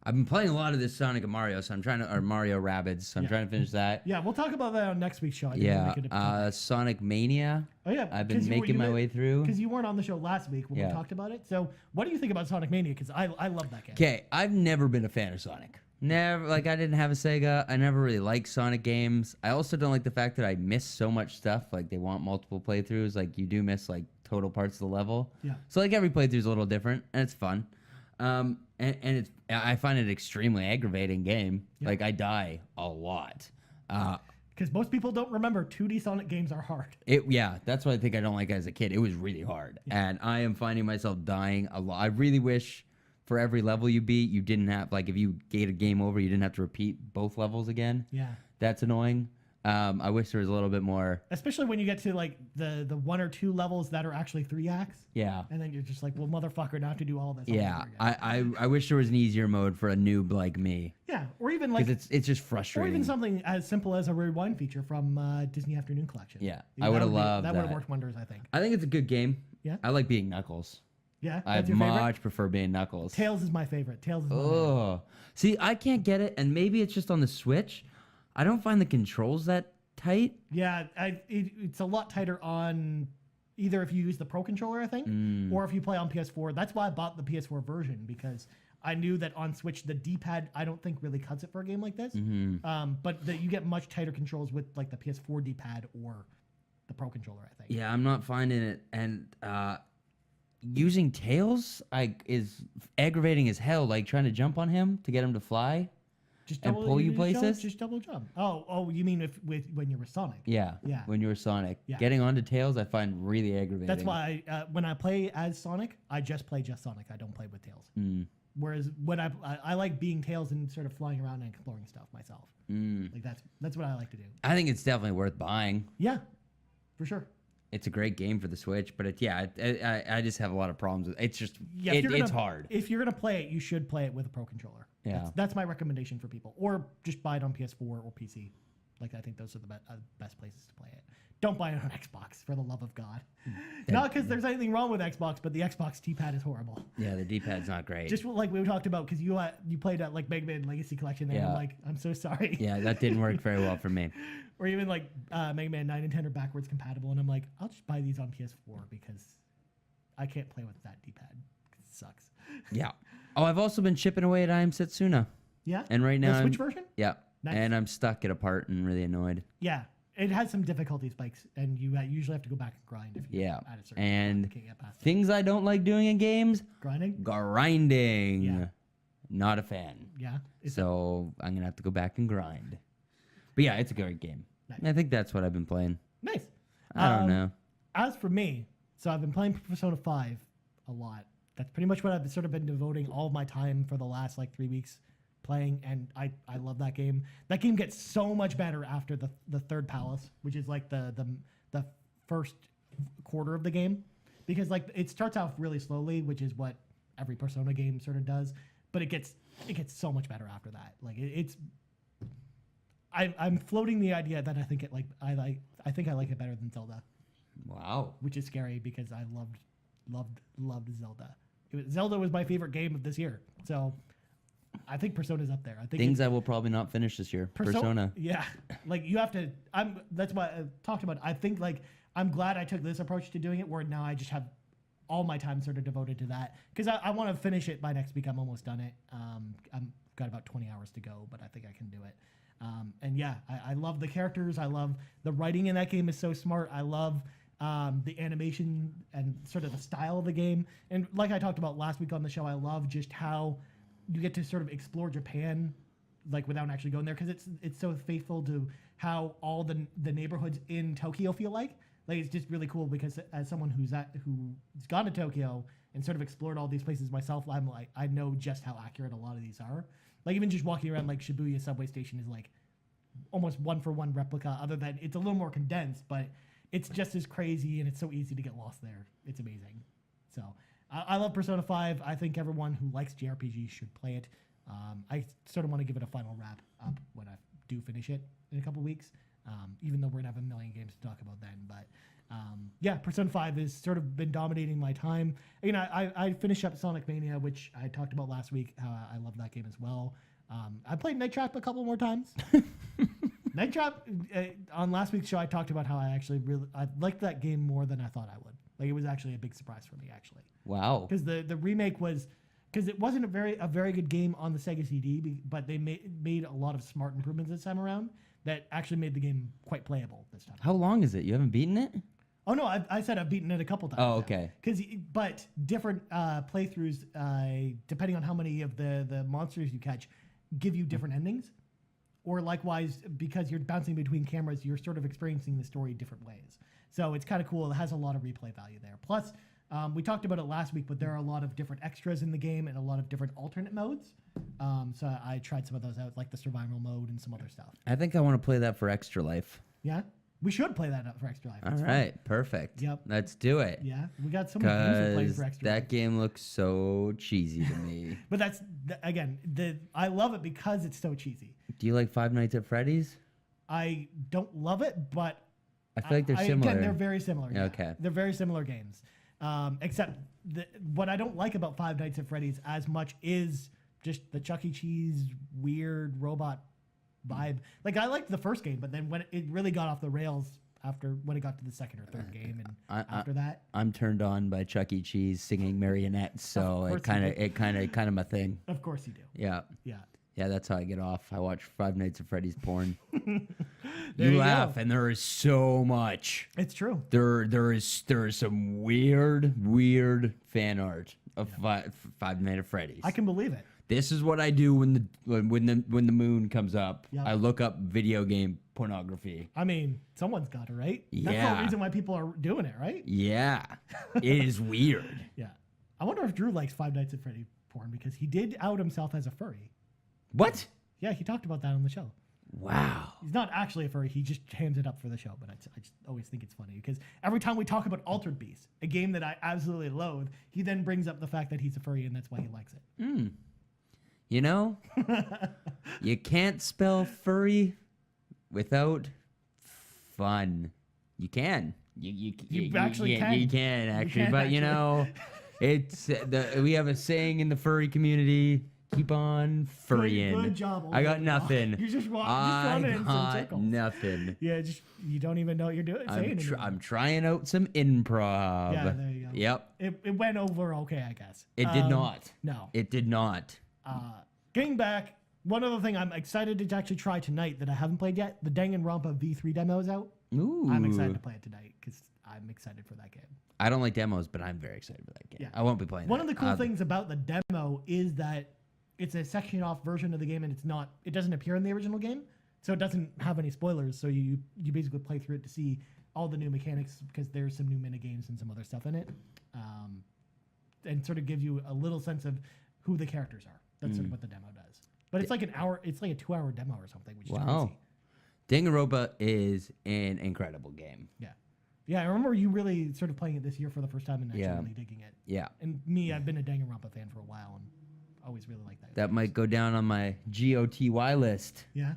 I've been playing a lot of this Sonic and Mario, so I'm trying to, or Mario Rabbids, so I'm trying to finish that. Yeah, we'll talk about that on next week's show. I think we'll Yeah, make it a topic. Sonic Mania. Oh yeah, I've been making my way through. Because you weren't on the show last week when Yeah. we talked about it. So what do you think about Sonic Mania? Because I love that game. Okay, I've never been a fan of Sonic. Never, like I didn't have a Sega. I never really liked Sonic games. I also don't like the fact that I miss so much stuff. Like they want multiple playthroughs. Like you do miss like total parts of the level. Yeah. So like every playthrough is a little different, and it's fun. And it's I find it an extremely aggravating game. Yeah. Like I die a lot. Because most people don't remember 2D Sonic games are hard. That's what I think I don't like as a kid. It was really hard, and I am finding myself dying a lot. I really wish for every level you beat, you didn't have like if you gate a game over, you didn't have to repeat both levels again. Yeah. That's annoying. I wish there was a little bit more. Especially when you get to like the 1 or 2 levels that are actually 3 acts. Yeah. And then you're just like, well, motherfucker, now I have to do all this. all Yeah. over again. I wish there was an easier mode for a noob like me, Yeah. Or even like, because it's just or frustrating. even something as simple as a rewind feature from Disney Afternoon Collection. Yeah, That I would have would be- loved That would have that. worked wonders, I think. I think it's a good game. Yeah. I like being Knuckles. Yeah. I That's your favorite? much prefer being Knuckles. Tails is my favorite. Tails is my favorite. Oh, see, I can't get it, and maybe it's just on the Switch. I don't find the controls that tight. Yeah, it's a lot tighter on either if you use the Pro Controller, I think, or if you play on PS4. That's why I bought the PS4 version, because I knew that on Switch, the D-pad, I don't think really cuts it for a game like this. But that you get much tighter controls with like the PS4 D-pad or the Pro Controller, I think. Yeah, I'm not finding it, and using Tails is aggravating as hell. Like trying to jump on him to get him to fly. Just And pull you just places? Just double jump. Oh, you mean when you were Sonic? Yeah. Yeah. When you were Sonic, Yeah. getting onto Tails, I find really aggravating. That's why when I play as Sonic, I just play Sonic. I don't play with Tails. Whereas when I like being Tails and sort of flying around and exploring stuff myself. Like that's what I like to do. I think it's definitely worth buying. Yeah, for sure. It's a great game for the Switch, but I just have a lot of problems with it. It's just Yeah, if you're it's gonna- hard. If you're gonna play it, you should play it with a Pro Controller. Yeah. That's my recommendation for people, or just buy it on PS4 or PC. Like I think those are the best places to play it. Don't buy it on Xbox, for the love of God. Not because there's anything wrong with Xbox, but the Xbox D-pad is horrible. Yeah, the D-pad's not great. Just like we talked about, because you played at like Mega Man Legacy Collection, and Yeah. I'm like, I'm so sorry. Yeah, that didn't work very well for me. Or even like Mega Man 9 and 10 are backwards compatible, and I'm like, I'll just buy these on PS4 because I can't play with that D-pad. It sucks. Yeah. Oh, I've also been chipping away at I Am Setsuna. Yeah. And right now the Switch I'm- version. Yeah. Nice. And I'm stuck at a part and really annoyed. Yeah, it has some difficulty spikes, and you usually have to go back and grind if you Yeah. at a certain And point, you can't get past it. things I don't like doing in games, Grinding. grinding. Yeah. Not a fan. Yeah. So I'm going to have to go back and grind. But yeah, it's a great game. I think that's what I've been playing. Nice. I don't know. As for me, so I've been playing Persona 5 a lot. That's pretty much what I've sort of been devoting all of my time for the last like 3 weeks playing, and I love that game. That game gets so much better after the third palace, which is like the first quarter of the game, because like it starts off really slowly, which is what every Persona game sort of does, but it gets so much better after that. Like I'm floating the idea that I think I like it better than Zelda. Wow. Which is scary because I loved Zelda. Zelda was my favorite game of this year. So I think Persona's up there. I think things I will probably not finish this year. Persona. Yeah. Like you have to that's what I talked about. I think like I'm glad I took this approach to doing it where now I just have all my time sort of devoted to that because I want to finish it by next week. I'm almost done it. I've got about 20 hours to go, but I think I can do it. And yeah, I love the characters. I love the writing in that game is so smart. I love the animation and sort of the style of the game. And like I talked about last week on the show, I love just how you get to sort of explore Japan like without actually going there because it's so faithful to how all the neighborhoods in Tokyo feel like. Like it's just really cool because as someone who's gone to Tokyo and sort of explored all these places myself, I'm like I know just how accurate a lot of these are. Like even just walking around like Shibuya subway station is like almost 1-for-1 replica, other than it's a little more condensed, but it's just as crazy and it's so easy to get lost there. It's amazing. So I love Persona 5. I think everyone who likes JRPGs should play it. I sort of want to give it a final wrap up when I do finish it in a couple weeks, even though we're going to have a million games to talk about then. But yeah, Persona 5 has sort of been dominating my time. You know, I finished up Sonic Mania, which I talked about last week, how I love that game as well. I played Night Trap a couple more times. Night Trap, on last week's show, I talked about how I liked that game more than I thought I would. Like, it was actually a big surprise for me, actually. Wow. Because the remake was... Because it wasn't a very good game on the Sega CD, but they made a lot of smart improvements this time around that actually made the game quite playable this time. How long is it? You haven't beaten it? Oh, no, I said I've beaten it a couple times. Oh, okay. But different playthroughs, depending on how many of the monsters you catch, give you different endings. Or likewise, because you're bouncing between cameras, you're sort of experiencing the story different ways. So it's kind of cool. It has a lot of replay value there. Plus, we talked about it last week, but there are a lot of different extras in the game and a lot of different alternate modes. So I tried some of those out, like the survival mode and some other stuff. I think I want to play that for Extra Life. Yeah? We should play that up for Extra Life. All right, perfect. Yep. Let's do it. Yeah, we got so many games to play for Extra Life. That game looks so cheesy to me. But that's, again, I love it because it's so cheesy. Do you like Five Nights at Freddy's? I don't love it, but... I feel like they're similar. Again, they're very similar. Yeah. Okay. They're very similar games. Except what I don't like about Five Nights at Freddy's as much is just the Chuck E. Cheese weird robot vibe. Like, I liked the first game, but then when it really got off the rails when it got to the second or third game, and after that, I'm turned on by Chuck E. Cheese singing marionettes, so it kind of my thing. Of course you do. Yeah. Yeah. Yeah, that's how I get off. I watch Five Nights at Freddy's porn. You laugh, go. and there is so much. It's true. There is some weird fan art of Five Nights at Freddy's. I can believe it. This is what I do when the moon comes up. Yeah. I look up video game pornography. I mean, someone's got to, right? Yeah. That's the reason why people are doing it, right? Yeah. It is weird. Yeah. I wonder if Drew likes Five Nights at Freddy porn because he did out himself as a furry. What? Yeah, he talked about that on the show. Wow. He's not actually a furry. He just hams it up for the show. But I just always think it's funny because every time we talk about Altered Beast, a game that I absolutely loathe, he then brings up the fact that he's a furry and that's why he likes it. Mm. You know, you can't spell furry without fun. You can. You actually can. You can actually, can but actually. you know, it's we have a saying in the furry community. Keep on furrying. Good job. I got nothing. You just running in some got circles. nothing. Yeah, you don't even know what you're doing. I'm trying out some improv. Yeah, there you go. Yep. It went over okay, I guess. It did not. No. It did not. Getting back, one other thing I'm excited to actually try tonight that I haven't played yet, the Danganronpa V3 demo is out. Ooh. I'm excited to play it tonight because I'm excited for that game. I don't like demos, but I'm very excited for that game. Yeah. I won't be playing One that. of the cool things about the demo is that it's a section off version of the game and it doesn't appear in the original game. So it doesn't have any spoilers. So you basically play through it to see all the new mechanics because there's some new mini games and some other stuff in it, and sort of gives you a little sense of who the characters are. That's sort of what the demo does. But it's like an hour. It's like a 2-hour demo or something, which is crazy. Danganronpa is an incredible game. Yeah. Yeah, I remember you really sort of playing it this year for the first time and actually really digging it. Yeah. And me, I've been a Danganronpa fan for a while and always really liked that. That might go down on my GOTY list. Yeah.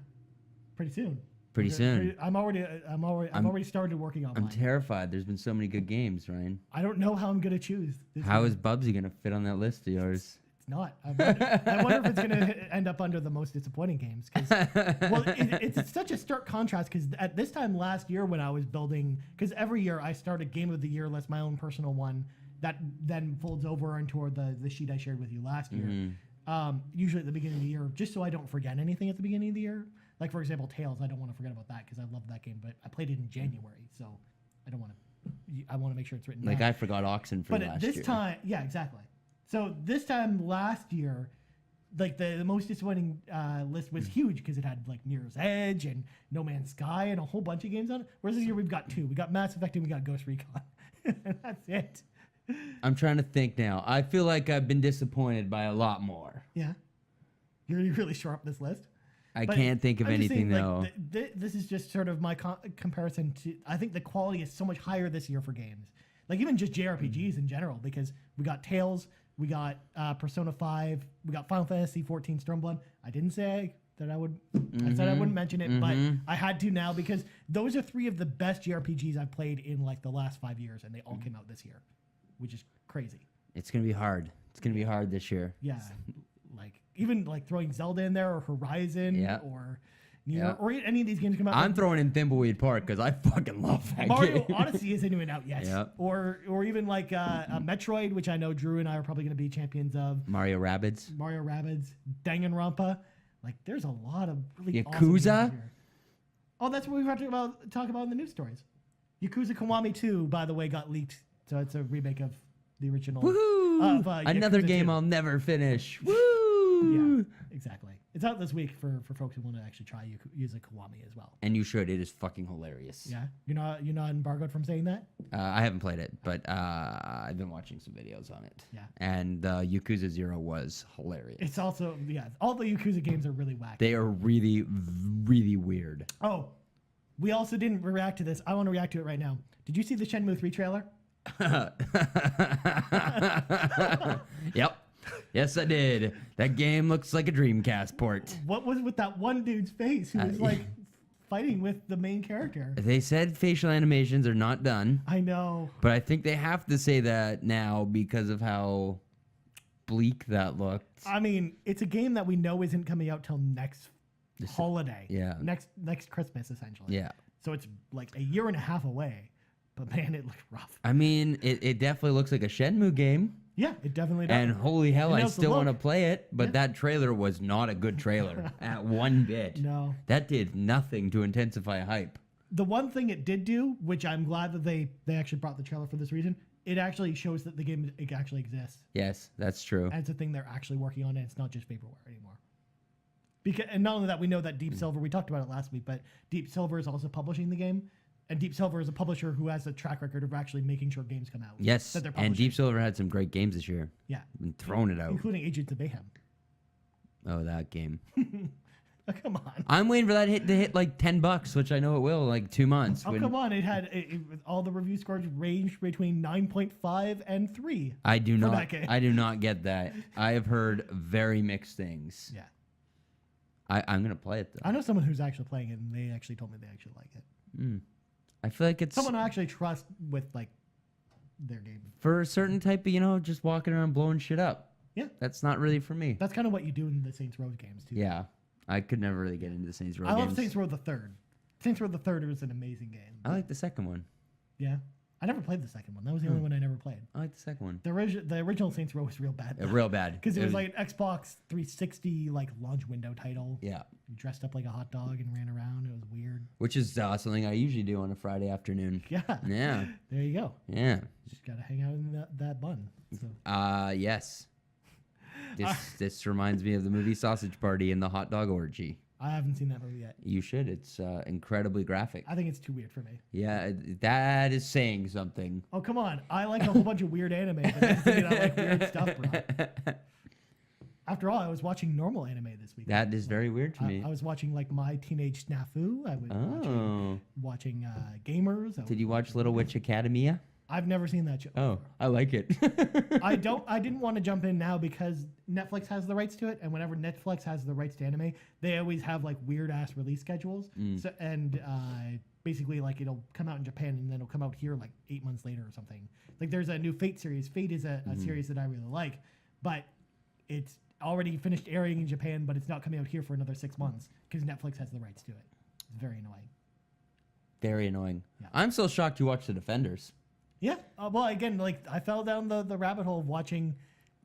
Pretty soon. Pretty soon. I've already started working on I'm mine. terrified. There's been so many good games, Ryan. I don't know how I'm going to choose. How is Bubsy going to fit on that list of yours? It's not. I wonder if it's going to end up under the most disappointing games. Well, it's such a stark contrast because at this time last year when I was building, because every year I start a game of the year list, my own personal one, that then folds over into the sheet I shared with you last year. Usually at the beginning of the year, just so I don't forget anything at the beginning of the year. Like, for example, Tales, I don't want to forget about that because I love that game, but I played it in January, so I want to make sure it's written Like, down. I forgot Oxen for last year. But at this time, yeah, exactly. So this time last year, like the most disappointing list was huge because it had like Mirror's Edge and No Man's Sky and a whole bunch of games on it. Whereas this year we've got 2. We got Mass Effect and we got Ghost Recon. And that's it. I'm trying to think now. I feel like I've been disappointed by a lot more. Yeah. You're really sure up this list? I can't think of anything, though. This is just sort of my comparison to... I think the quality is so much higher this year for games. Like, even just JRPGs in general, because we got Tales, we got Persona 5, we got Final Fantasy 14 Stormblood. I didn't say that I would... I said I wouldn't mention it, but I had to now, because those are 3 of the best JRPGs I've played in, like, the last 5 years, and they all came out this year, which is crazy. It's going to be hard. It's going to be hard this year. Yeah. Even like throwing Zelda in there or Horizon or Nier or any of these games come out. I'm throwing in Thimbleweed Park because I fucking love that Mario game. Odyssey isn't even out yet. Yep. Or even like Metroid, which I know Drew and I are probably going to be champions of. Mario Rabbids, Danganronpa. Like there's a lot of really Yakuza. Awesome games here. Oh, that's what we have to talk about in the news stories. Yakuza Kiwami 2, by the way, got leaked, so it's a remake of the original. Woohoo! Another Yakuza game 2. I'll never finish. Woo! Yeah, exactly. It's out this week for folks who want to actually try use a Kiwami as well. And you should. It is fucking hilarious. Yeah, you're not embargoed from saying that. I haven't played it, but I've been watching some videos on it. Yeah. And Yakuza 0 was hilarious. It's also all the Yakuza games are really wacky. They are really, really weird. Oh, we also didn't react to this. I want to react to it right now. Did you see the Shenmue 3 trailer? Yep. Yes, I did. That game looks like a Dreamcast port. What was with that one dude's face who was like fighting with the main character? They said facial animations are not done. I know. But I think they have to say that now because of how bleak that looked. I mean, it's a game that we know isn't coming out till next holiday. Yeah. Next Christmas, essentially. Yeah. So it's like a year and a half away. But man, it looked rough. I mean, it definitely looks like a Shenmue game. Yeah, it definitely does. And holy hell, I still want to look. play it. But that trailer was not a good trailer at one bit. No. That did nothing to intensify hype. The one thing it did do, which I'm glad that they actually brought the trailer for this reason, it actually shows that the game it actually exists. Yes, that's true. And it's a thing they're actually working on, and it's not just vaporware anymore. And not only that, we know that Deep Silver, we talked about it last week, but Deep Silver is also publishing the game. And Deep Silver is a publisher who has a track record of actually making sure games come out. Yes, that they're and Deep Silver had some great games this year. Yeah. Been throwing it out. Including Agents of Mayhem. Oh, that game. Oh, come on. I'm waiting for that to hit like $10, which I know it will, like 2 months. Oh, come on. It had all the review scores ranged between 9.5 and 3. I do not get that. I have heard very mixed things. Yeah. I'm going to play it, though. I know someone who's actually playing it, and they actually told me they actually like it. I feel like it's... Someone I actually trust with, like, their game. For a certain type of, just walking around blowing shit up. Yeah. That's not really for me. That's kind of what you do in the Saints Row games, too. Yeah. I could never really get into the Saints Row games. I games. love Saints Row the Third. Saints Row the Third was an amazing game. I like the second one. Yeah. I never played the second one. That was the only one I never played. I like the second one. The original Saints Row was real bad. Real bad. Because it was like an Xbox 360 like launch window title. Yeah. You dressed up like a hot dog and ran around. It was weird. Which is something I usually do on a Friday afternoon. Yeah. Yeah. There you go. Yeah. Just gotta hang out in that bun. So. Yes. This reminds me of the movie Sausage Party and the hot dog orgy. I haven't seen that movie yet. You should. It's incredibly graphic. I think it's too weird for me. Yeah, that is saying something. Oh, come on. I like a whole bunch of weird anime, but that's thinking I like weird stuff, bro. After all, I was watching normal anime this week. That is very weird to me. I was watching like My Teenage Snafu. I was watching Gamers. Did you watch Little Witch Academia? I've never seen that show. Oh, I like it. I didn't want to jump in now because Netflix has the rights to it, and whenever Netflix has the rights to anime, they always have like weird ass release schedules. So basically like it'll come out in Japan and then it'll come out here like 8 months later or something. Like there's a new Fate series. Fate is a series that I really like, but it's already finished airing in Japan, but it's not coming out here for another 6 months because Netflix has the rights to it. It's very annoying. Very annoying. Yeah. I'm still shocked you watched The Defenders. Yeah. Well, again, like I fell down the rabbit hole of watching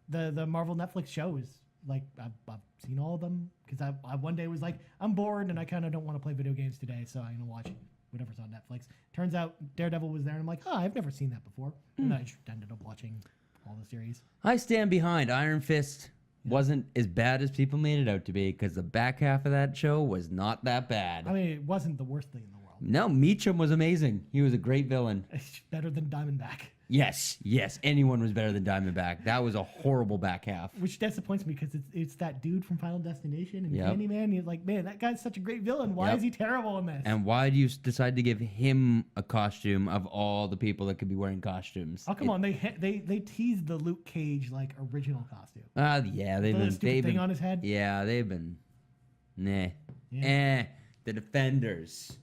the Marvel Netflix shows. Like I've seen all of them because I one day was like, I'm bored and I kind of don't want to play video games today, so I'm gonna watch whatever's on Netflix. Turns out Daredevil was there, and I'm like, I've never seen that before. And then I just ended up watching all the series. I stand behind Iron Fist. Wasn't as bad as people made it out to be because the back half of that show was not that bad. I mean, it wasn't the worst thing in the world. No, Meacham was amazing. He was a great villain. It's better than Diamondback. Yes. Anyone was better than Diamondback. That was a horrible back half. Which disappoints me because it's that dude from Final Destination and Yep. Candyman. He's like, man, that guy's such a great villain. Why is he terrible in this? And why do you decide to give him a costume of all the people that could be wearing costumes? Oh, come on. They teased the Luke Cage, like, original costume. Yeah, they've The stupid thing on his head? Yeah, they've been. Nah. Yeah. The Defenders.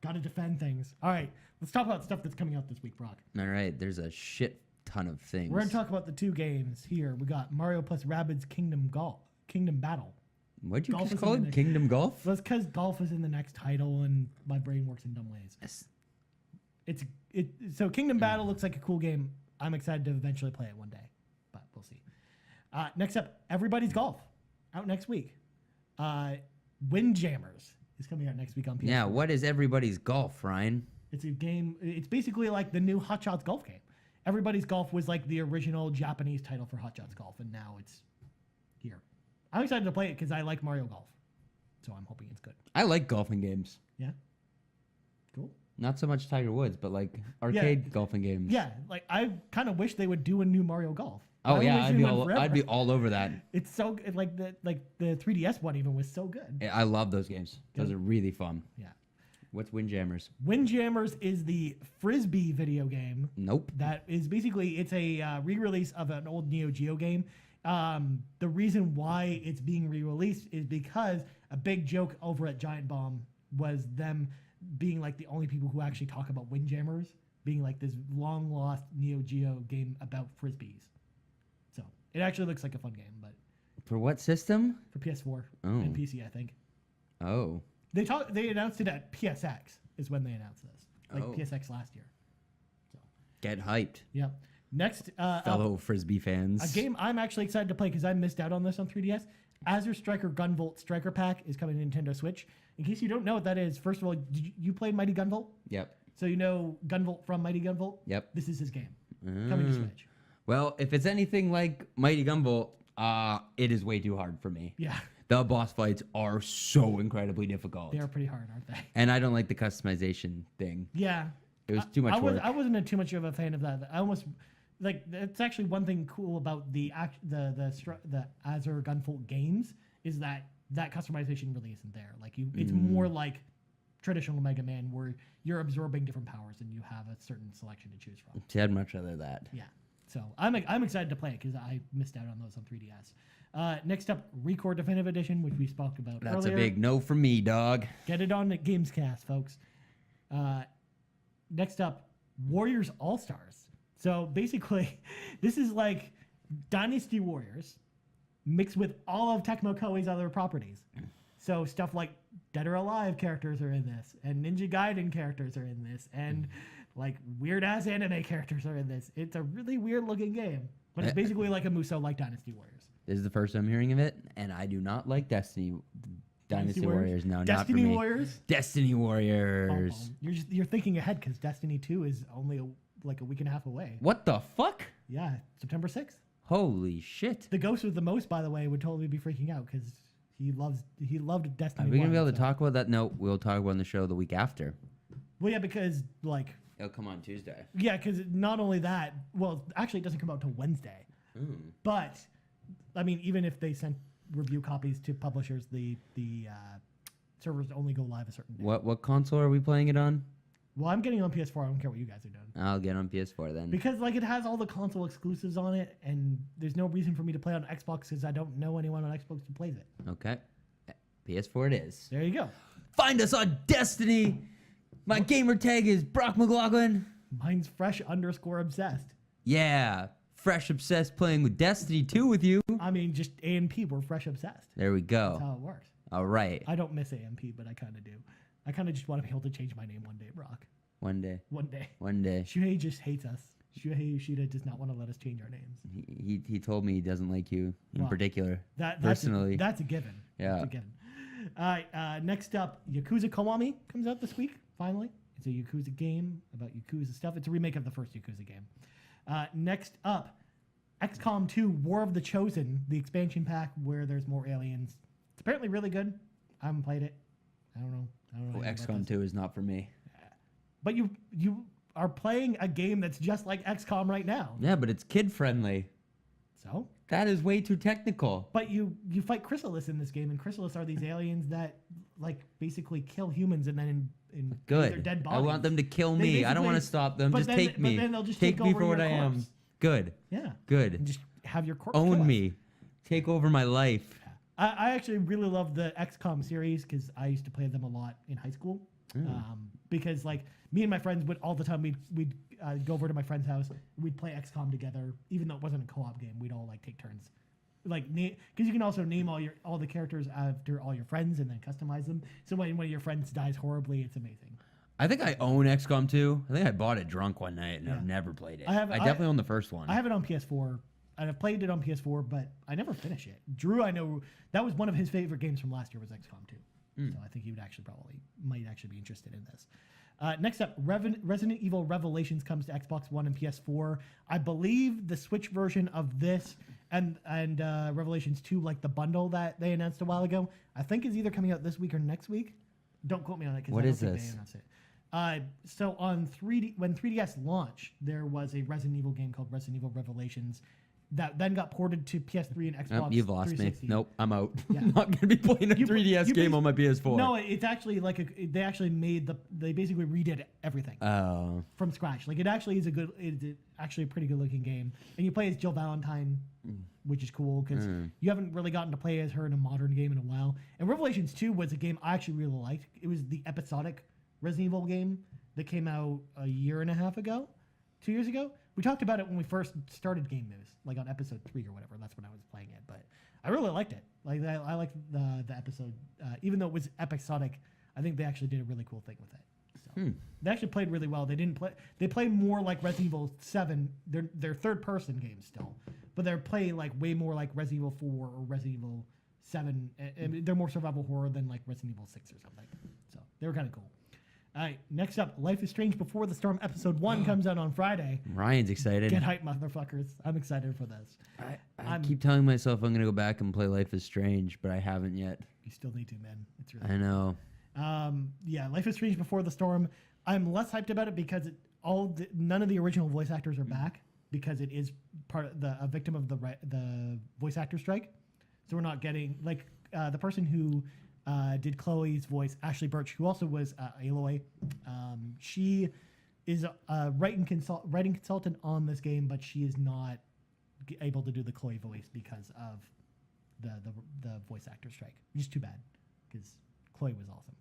Gotta defend things. All right, let's talk about stuff that's coming out this week, Brock. All right, there's a shit ton of things. We're gonna talk about the two games here. We got Mario plus Rabbids Kingdom Battle. What'd you Golf just is call in it? the- Kingdom Golf? Well, it's because golf is in the next title, and my brain works in dumb ways. Yes. So Kingdom Battle looks like a cool game. I'm excited to eventually play it one day, but we'll see. Next up, Everybody's Golf, out next week. Windjammers is coming out next week on PS4. Yeah, what is Everybody's Golf, Ryan? It's a game. It's basically like the new Hot Shots Golf game. Everybody's Golf was like the original Japanese title for Hot Shots Golf, and now it's here. I'm excited to play it because I like Mario Golf, so I'm hoping it's good. I like golfing games. Yeah, cool. Not so much Tiger Woods, but like arcade golfing games. Yeah, like I kind of wish they would do a new Mario Golf. Oh Mario yeah, Racing went I'd be forever. all over that. It's so like the 3DS one even was so good. I love those games. Those are really fun. Yeah. What's Windjammers? Windjammers is the Frisbee video game. Nope. That is basically it's a re-release of an old Neo Geo game. The reason why it's being re-released is because a big joke over at Giant Bomb was them being like the only people who actually talk about Windjammers being like this long lost Neo Geo game about frisbees. So it actually looks like a fun game, but For what system? for PS4 Oh. and PC, I think. Oh. They announced it at PSX is when they announced this, like Oh. PSX last year. Get hyped, Yeah. Next, fellow Frisbee fans. a game I'm actually excited to play because I missed out on this on 3DS. Azure Striker Gunvolt Striker Pack is coming to Nintendo Switch. In case you don't know what that is, first of all, did you played Mighty Gunvolt? Yep. So you know Gunvolt from Mighty Gunvolt? Yep. This is his game. Coming to Switch. Well, if it's anything like Mighty Gunvolt, it is way too hard for me. Yeah. The boss fights are so incredibly difficult. They are pretty hard, aren't they? And I don't like the customization thing. Yeah. It was too much work. I wasn't too much of a fan of that. I almost like it's actually one thing cool about the Azure Gunvolt games is that customization really isn't there. Like it's more like traditional Mega Man where you're absorbing different powers and you have a certain selection to choose from. See, I'd much rather that. Yeah. So I'm excited to play it because I missed out on those on 3DS. Next up, Recore Definitive Edition, which we spoke about That's earlier. a big no for me, dog. Get it on the Gamescast, folks. Next up, Warriors All Stars. So basically, this is like Dynasty Warriors mixed with all of Tecmo Koei's other properties. So stuff like Dead or Alive characters are in this, and Ninja Gaiden characters are in this, and like weird ass anime characters are in this. It's a really weird looking game, but it's basically like a Muso like Dynasty Warriors. This is the first I'm hearing of it, and I do not like Dynasty Warriors. No, not for Destiny me. Warriors. Destiny Warriors. You're thinking ahead because Destiny 2 is only like a week and a half away. What the fuck? Yeah, September 6th. Holy shit. The ghost with the most, by the way, would totally be freaking out because He loved Destiny. Are we gonna be 1, able to so- talk about that? No, we'll talk about it on the show the week after. Well, yeah, because like It'll come on Tuesday. yeah, because not only that, well, actually, it doesn't come out till Wednesday. But I mean, even if they sent review copies to publishers, the servers only go live a certain day. What console are we playing it on? Well, I'm getting on PS4. I don't care what you guys are doing. I'll get on PS4 then. Because like it has all the console exclusives on it, and there's no reason for me to play on Xbox because I don't know anyone on Xbox who plays it. Okay. PS4 it is. There you go. Find us on Destiny. My gamer tag is Brock McLaughlin. Mine's fresh_obsessed. Yeah. Fresh obsessed playing with Destiny 2 with you. I mean, just AMP, we're fresh obsessed. There we That's go. how it works. All right. I don't miss AMP, but I kind of do. I kind of just want to be able to change my name one day, Brock. One day. One day. One day. Shuhei just hates us. Shuhei Yoshida does not want to let us change our names. He told me he doesn't like you in Well, particular. Personally. That's a given. Yeah. That's a given. All right. Next up, Yakuza Kiwami comes out this week, finally. It's a Yakuza game about Yakuza stuff. It's a remake of the first Yakuza game. Next up, XCOM 2 War of the Chosen, the expansion pack where there's more aliens. It's apparently really good. I haven't played it. I don't know. Oh, anything about XCOM this. 2 is not for me. But you are playing a game that's just like XCOM right now. Yeah, but it's kid friendly. So? That is way too technical. But you fight Chrysalis in this game, and Chrysalis are these aliens that like basically kill humans and then in their Good. dead bodies. I want them to kill They me. I don't want to basically- stop them. but Just then- take but me. then they'll just take take me over for what your I am. corpse. Good. Yeah. And Good. just have your corpse kill Own us. me. Take over my life. I actually really love the XCOM series because I used to play them a lot in high school. Because like me and my friends would all the time we'd go over to my friend's house. We'd play XCOM together, even though it wasn't a co-op game. We'd all like take turns, like because you can also name all the characters after all your friends and then customize them. So when one of your friends dies horribly, it's amazing. I think I own XCOM 2. I think I bought it drunk one night and Yeah. I've never played it. I I definitely own the first one. I have it on PS4. And I've played it on PS4, but I never finish it. Drew, I know that was one of his favorite games from last year was XCOM 2. So I think he would might actually be interested in this. Next up, Resident Evil Revelations comes to Xbox One and PS4. I believe the Switch version of this and Revelations 2, like the bundle that they announced a while ago, I think is either coming out this week or next week. Don't quote me on it because I don't think they announced it. So on 3D, when 3DS launched, there was a Resident Evil game called Resident Evil Revelations that then got ported to PS3 and Xbox. You've lost me. 360. Nope, I'm out. Yeah. I'm not gonna be playing a 3DS game on my PS4. No, it's actually like they actually they basically redid everything Oh. from scratch. Like it's actually a pretty good looking game, and you play as Jill Valentine, which is cool because you haven't really gotten to play as her in a modern game in a while. And Revelations 2 was a game I actually really liked. It was the episodic Resident Evil game that came out a year and a half ago, 2 years ago. We talked about it when we first started Game News, like on episode 3 or whatever. That's when I was playing it, but I really liked it. Like I liked the episode, even though it was episodic. I think they actually did a really cool thing with it. So they actually played really well. They didn't play. They played more like Resident Evil 7. They're third person games still, but they're playing like way more like Resident Evil 4 or Resident Evil 7. And they're more survival horror than like Resident Evil 6 or something. So they were kind of cool. All right, next up, Life is Strange Before the Storm Episode 1 comes out on Friday. Ryan's excited. Get hype, motherfuckers. I'm excited for this. I keep telling myself I'm gonna go back and play Life is Strange, but I haven't yet. You still need to, man. It's really I know. yeah, Life is Strange Before the Storm. I'm less hyped about it because none of the original voice actors are back because it is part of a victim of the voice actor strike. So we're not getting like the person who did Chloe's voice, Ashley Birch, who also was Aloy. She is a writing consultant on this game, but she is not able to do the Chloe voice because of the voice actor strike. Which is too bad because Chloe was awesome.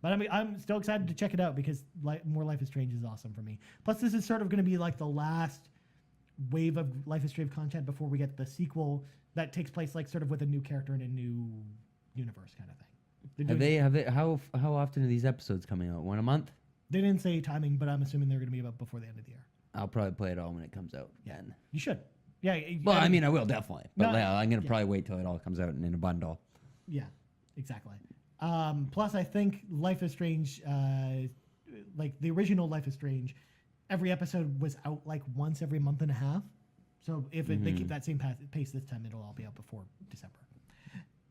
But I mean, I'm still excited to check it out because more Life is Strange is awesome for me. Plus, this is sort of going to be like the last wave of Life is Strange content before we get the sequel that takes place like sort of with a new character in a new universe kind of thing. How often are these episodes coming out? One a month? They didn't say timing, but I'm assuming they're going to be about before the end of the year. I'll probably play it all when it comes out. Again. You should. Yeah. Well, I mean, I will definitely, but No, I'm gonna probably wait till it all comes out in a bundle. Yeah, exactly. Plus, I think Life is Strange, like the original Life is Strange, every episode was out like once every month and a half. So if they keep that same pace this time, it'll all be out before December.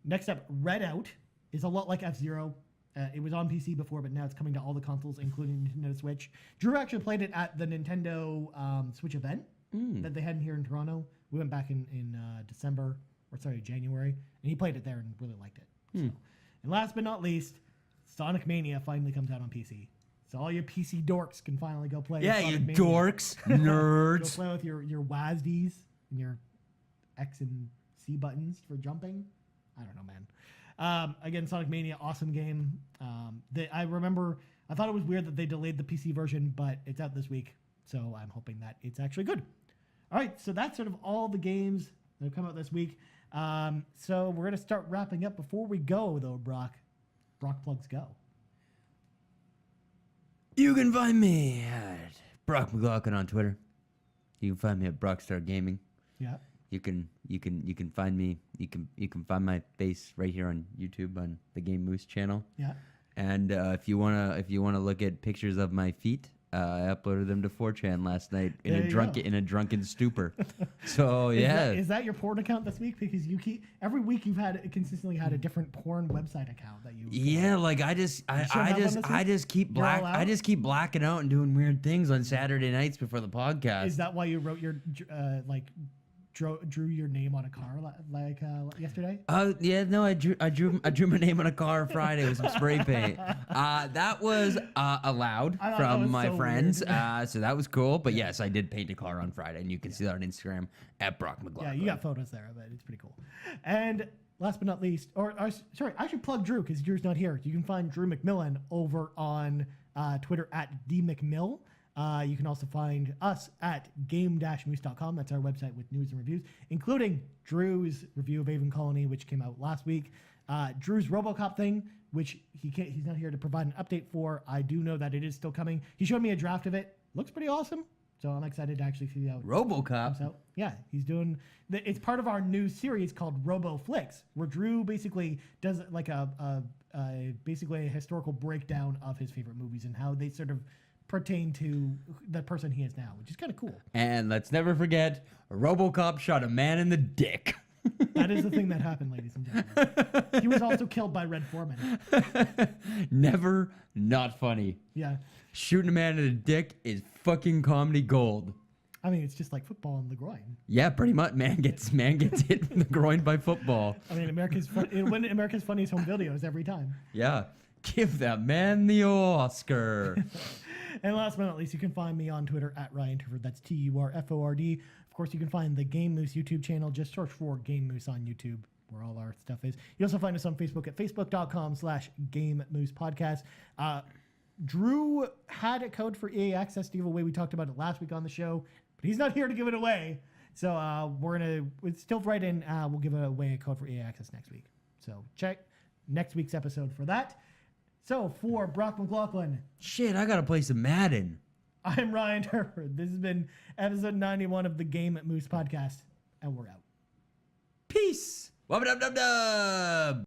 Next up, Redout is a lot like F-Zero. It was on PC before, but now it's coming to all the consoles, including Nintendo Switch. Drew actually played it at the Nintendo Switch event that they had here in Toronto. We went back in January, and he played it there and really liked it. So. And last but not least, Sonic Mania finally comes out on PC. So all your PC dorks can finally go play. Yeah, Sonic you Mania. dorks, nerds. Go play with your WASDs and your X and C buttons for jumping. I don't know, man. Again, Sonic Mania, awesome game. I thought it was weird that they delayed the PC version, but it's out this week, so I'm hoping that it's actually good. All right, so that's sort of all the games that have come out this week. So we're going to start wrapping up. Before we go, though, Brock plugs go. You can find me at Brock McLaughlin on Twitter. You can find me at Brockstar Gaming. Yeah. You can find me. You can find my face right here on YouTube on the Game Moose channel. Yeah. And if you wanna look at pictures of my feet, I uploaded them to 4chan last night in a drunken stupor. So yeah. Is that your porn account this week? Because every week you've consistently had a different porn website account that you. Yeah, like I just keep blacking out and doing weird things on Saturday nights before the podcast. Is that why you wrote your drew your name on a car yesterday? Yeah, no, I drew my name on a car Friday with some spray paint. That was allowed from my friends, so that was cool. But yes, I did paint a car on Friday, and you can see that on Instagram at Brock McLaughlin. Yeah, you got photos there of it. It's pretty cool. And last but not least, sorry, I should plug Drew because Drew's not here. You can find Drew McMillan over on Twitter at dmcmill. You can also find us at game-moose.com. That's our website with news and reviews, including Drew's review of Avon Colony, which came out last week. Drew's RoboCop thing, which he's not here to provide an update for. I do know that it is still coming. He showed me a draft of it. Looks pretty awesome. So I'm excited to actually see how RoboCop. So yeah, he's doing. It's part of our new series called Robo Flicks, where Drew basically does like basically a historical breakdown of his favorite movies and how they sort of pertain to the person he is now, which is kind of cool. And let's never forget, RoboCop shot a man in the dick. That is the thing that happened, ladies and gentlemen. He was also killed by Red Foreman. Never not funny. Yeah. Shooting a man in the dick is fucking comedy gold. I mean, it's just like football in the groin. Yeah, pretty much. Man gets hit in the groin by football. I mean, America's Funniest Home Videos every time. Yeah. Give that man the Oscar. And last but not least, you can find me on Twitter at Ryan Turford. That's TURFORD. Of course, you can find the Game Moose YouTube channel. Just search for Game Moose on YouTube, where all our stuff is. You also find us on Facebook at facebook.com/Game Moose Podcast. Drew had a code for EA Access to give away. We talked about it last week on the show, but he's not here to give it away. So it's still right in. We'll give away a code for EA Access next week. So check next week's episode for that. So for Brock McLaughlin. Shit, I gotta play some Madden. I'm Ryan Turford. This has been episode 91 of the Game Moose Podcast, and we're out. Peace. Wub-a-dub-dub-dub.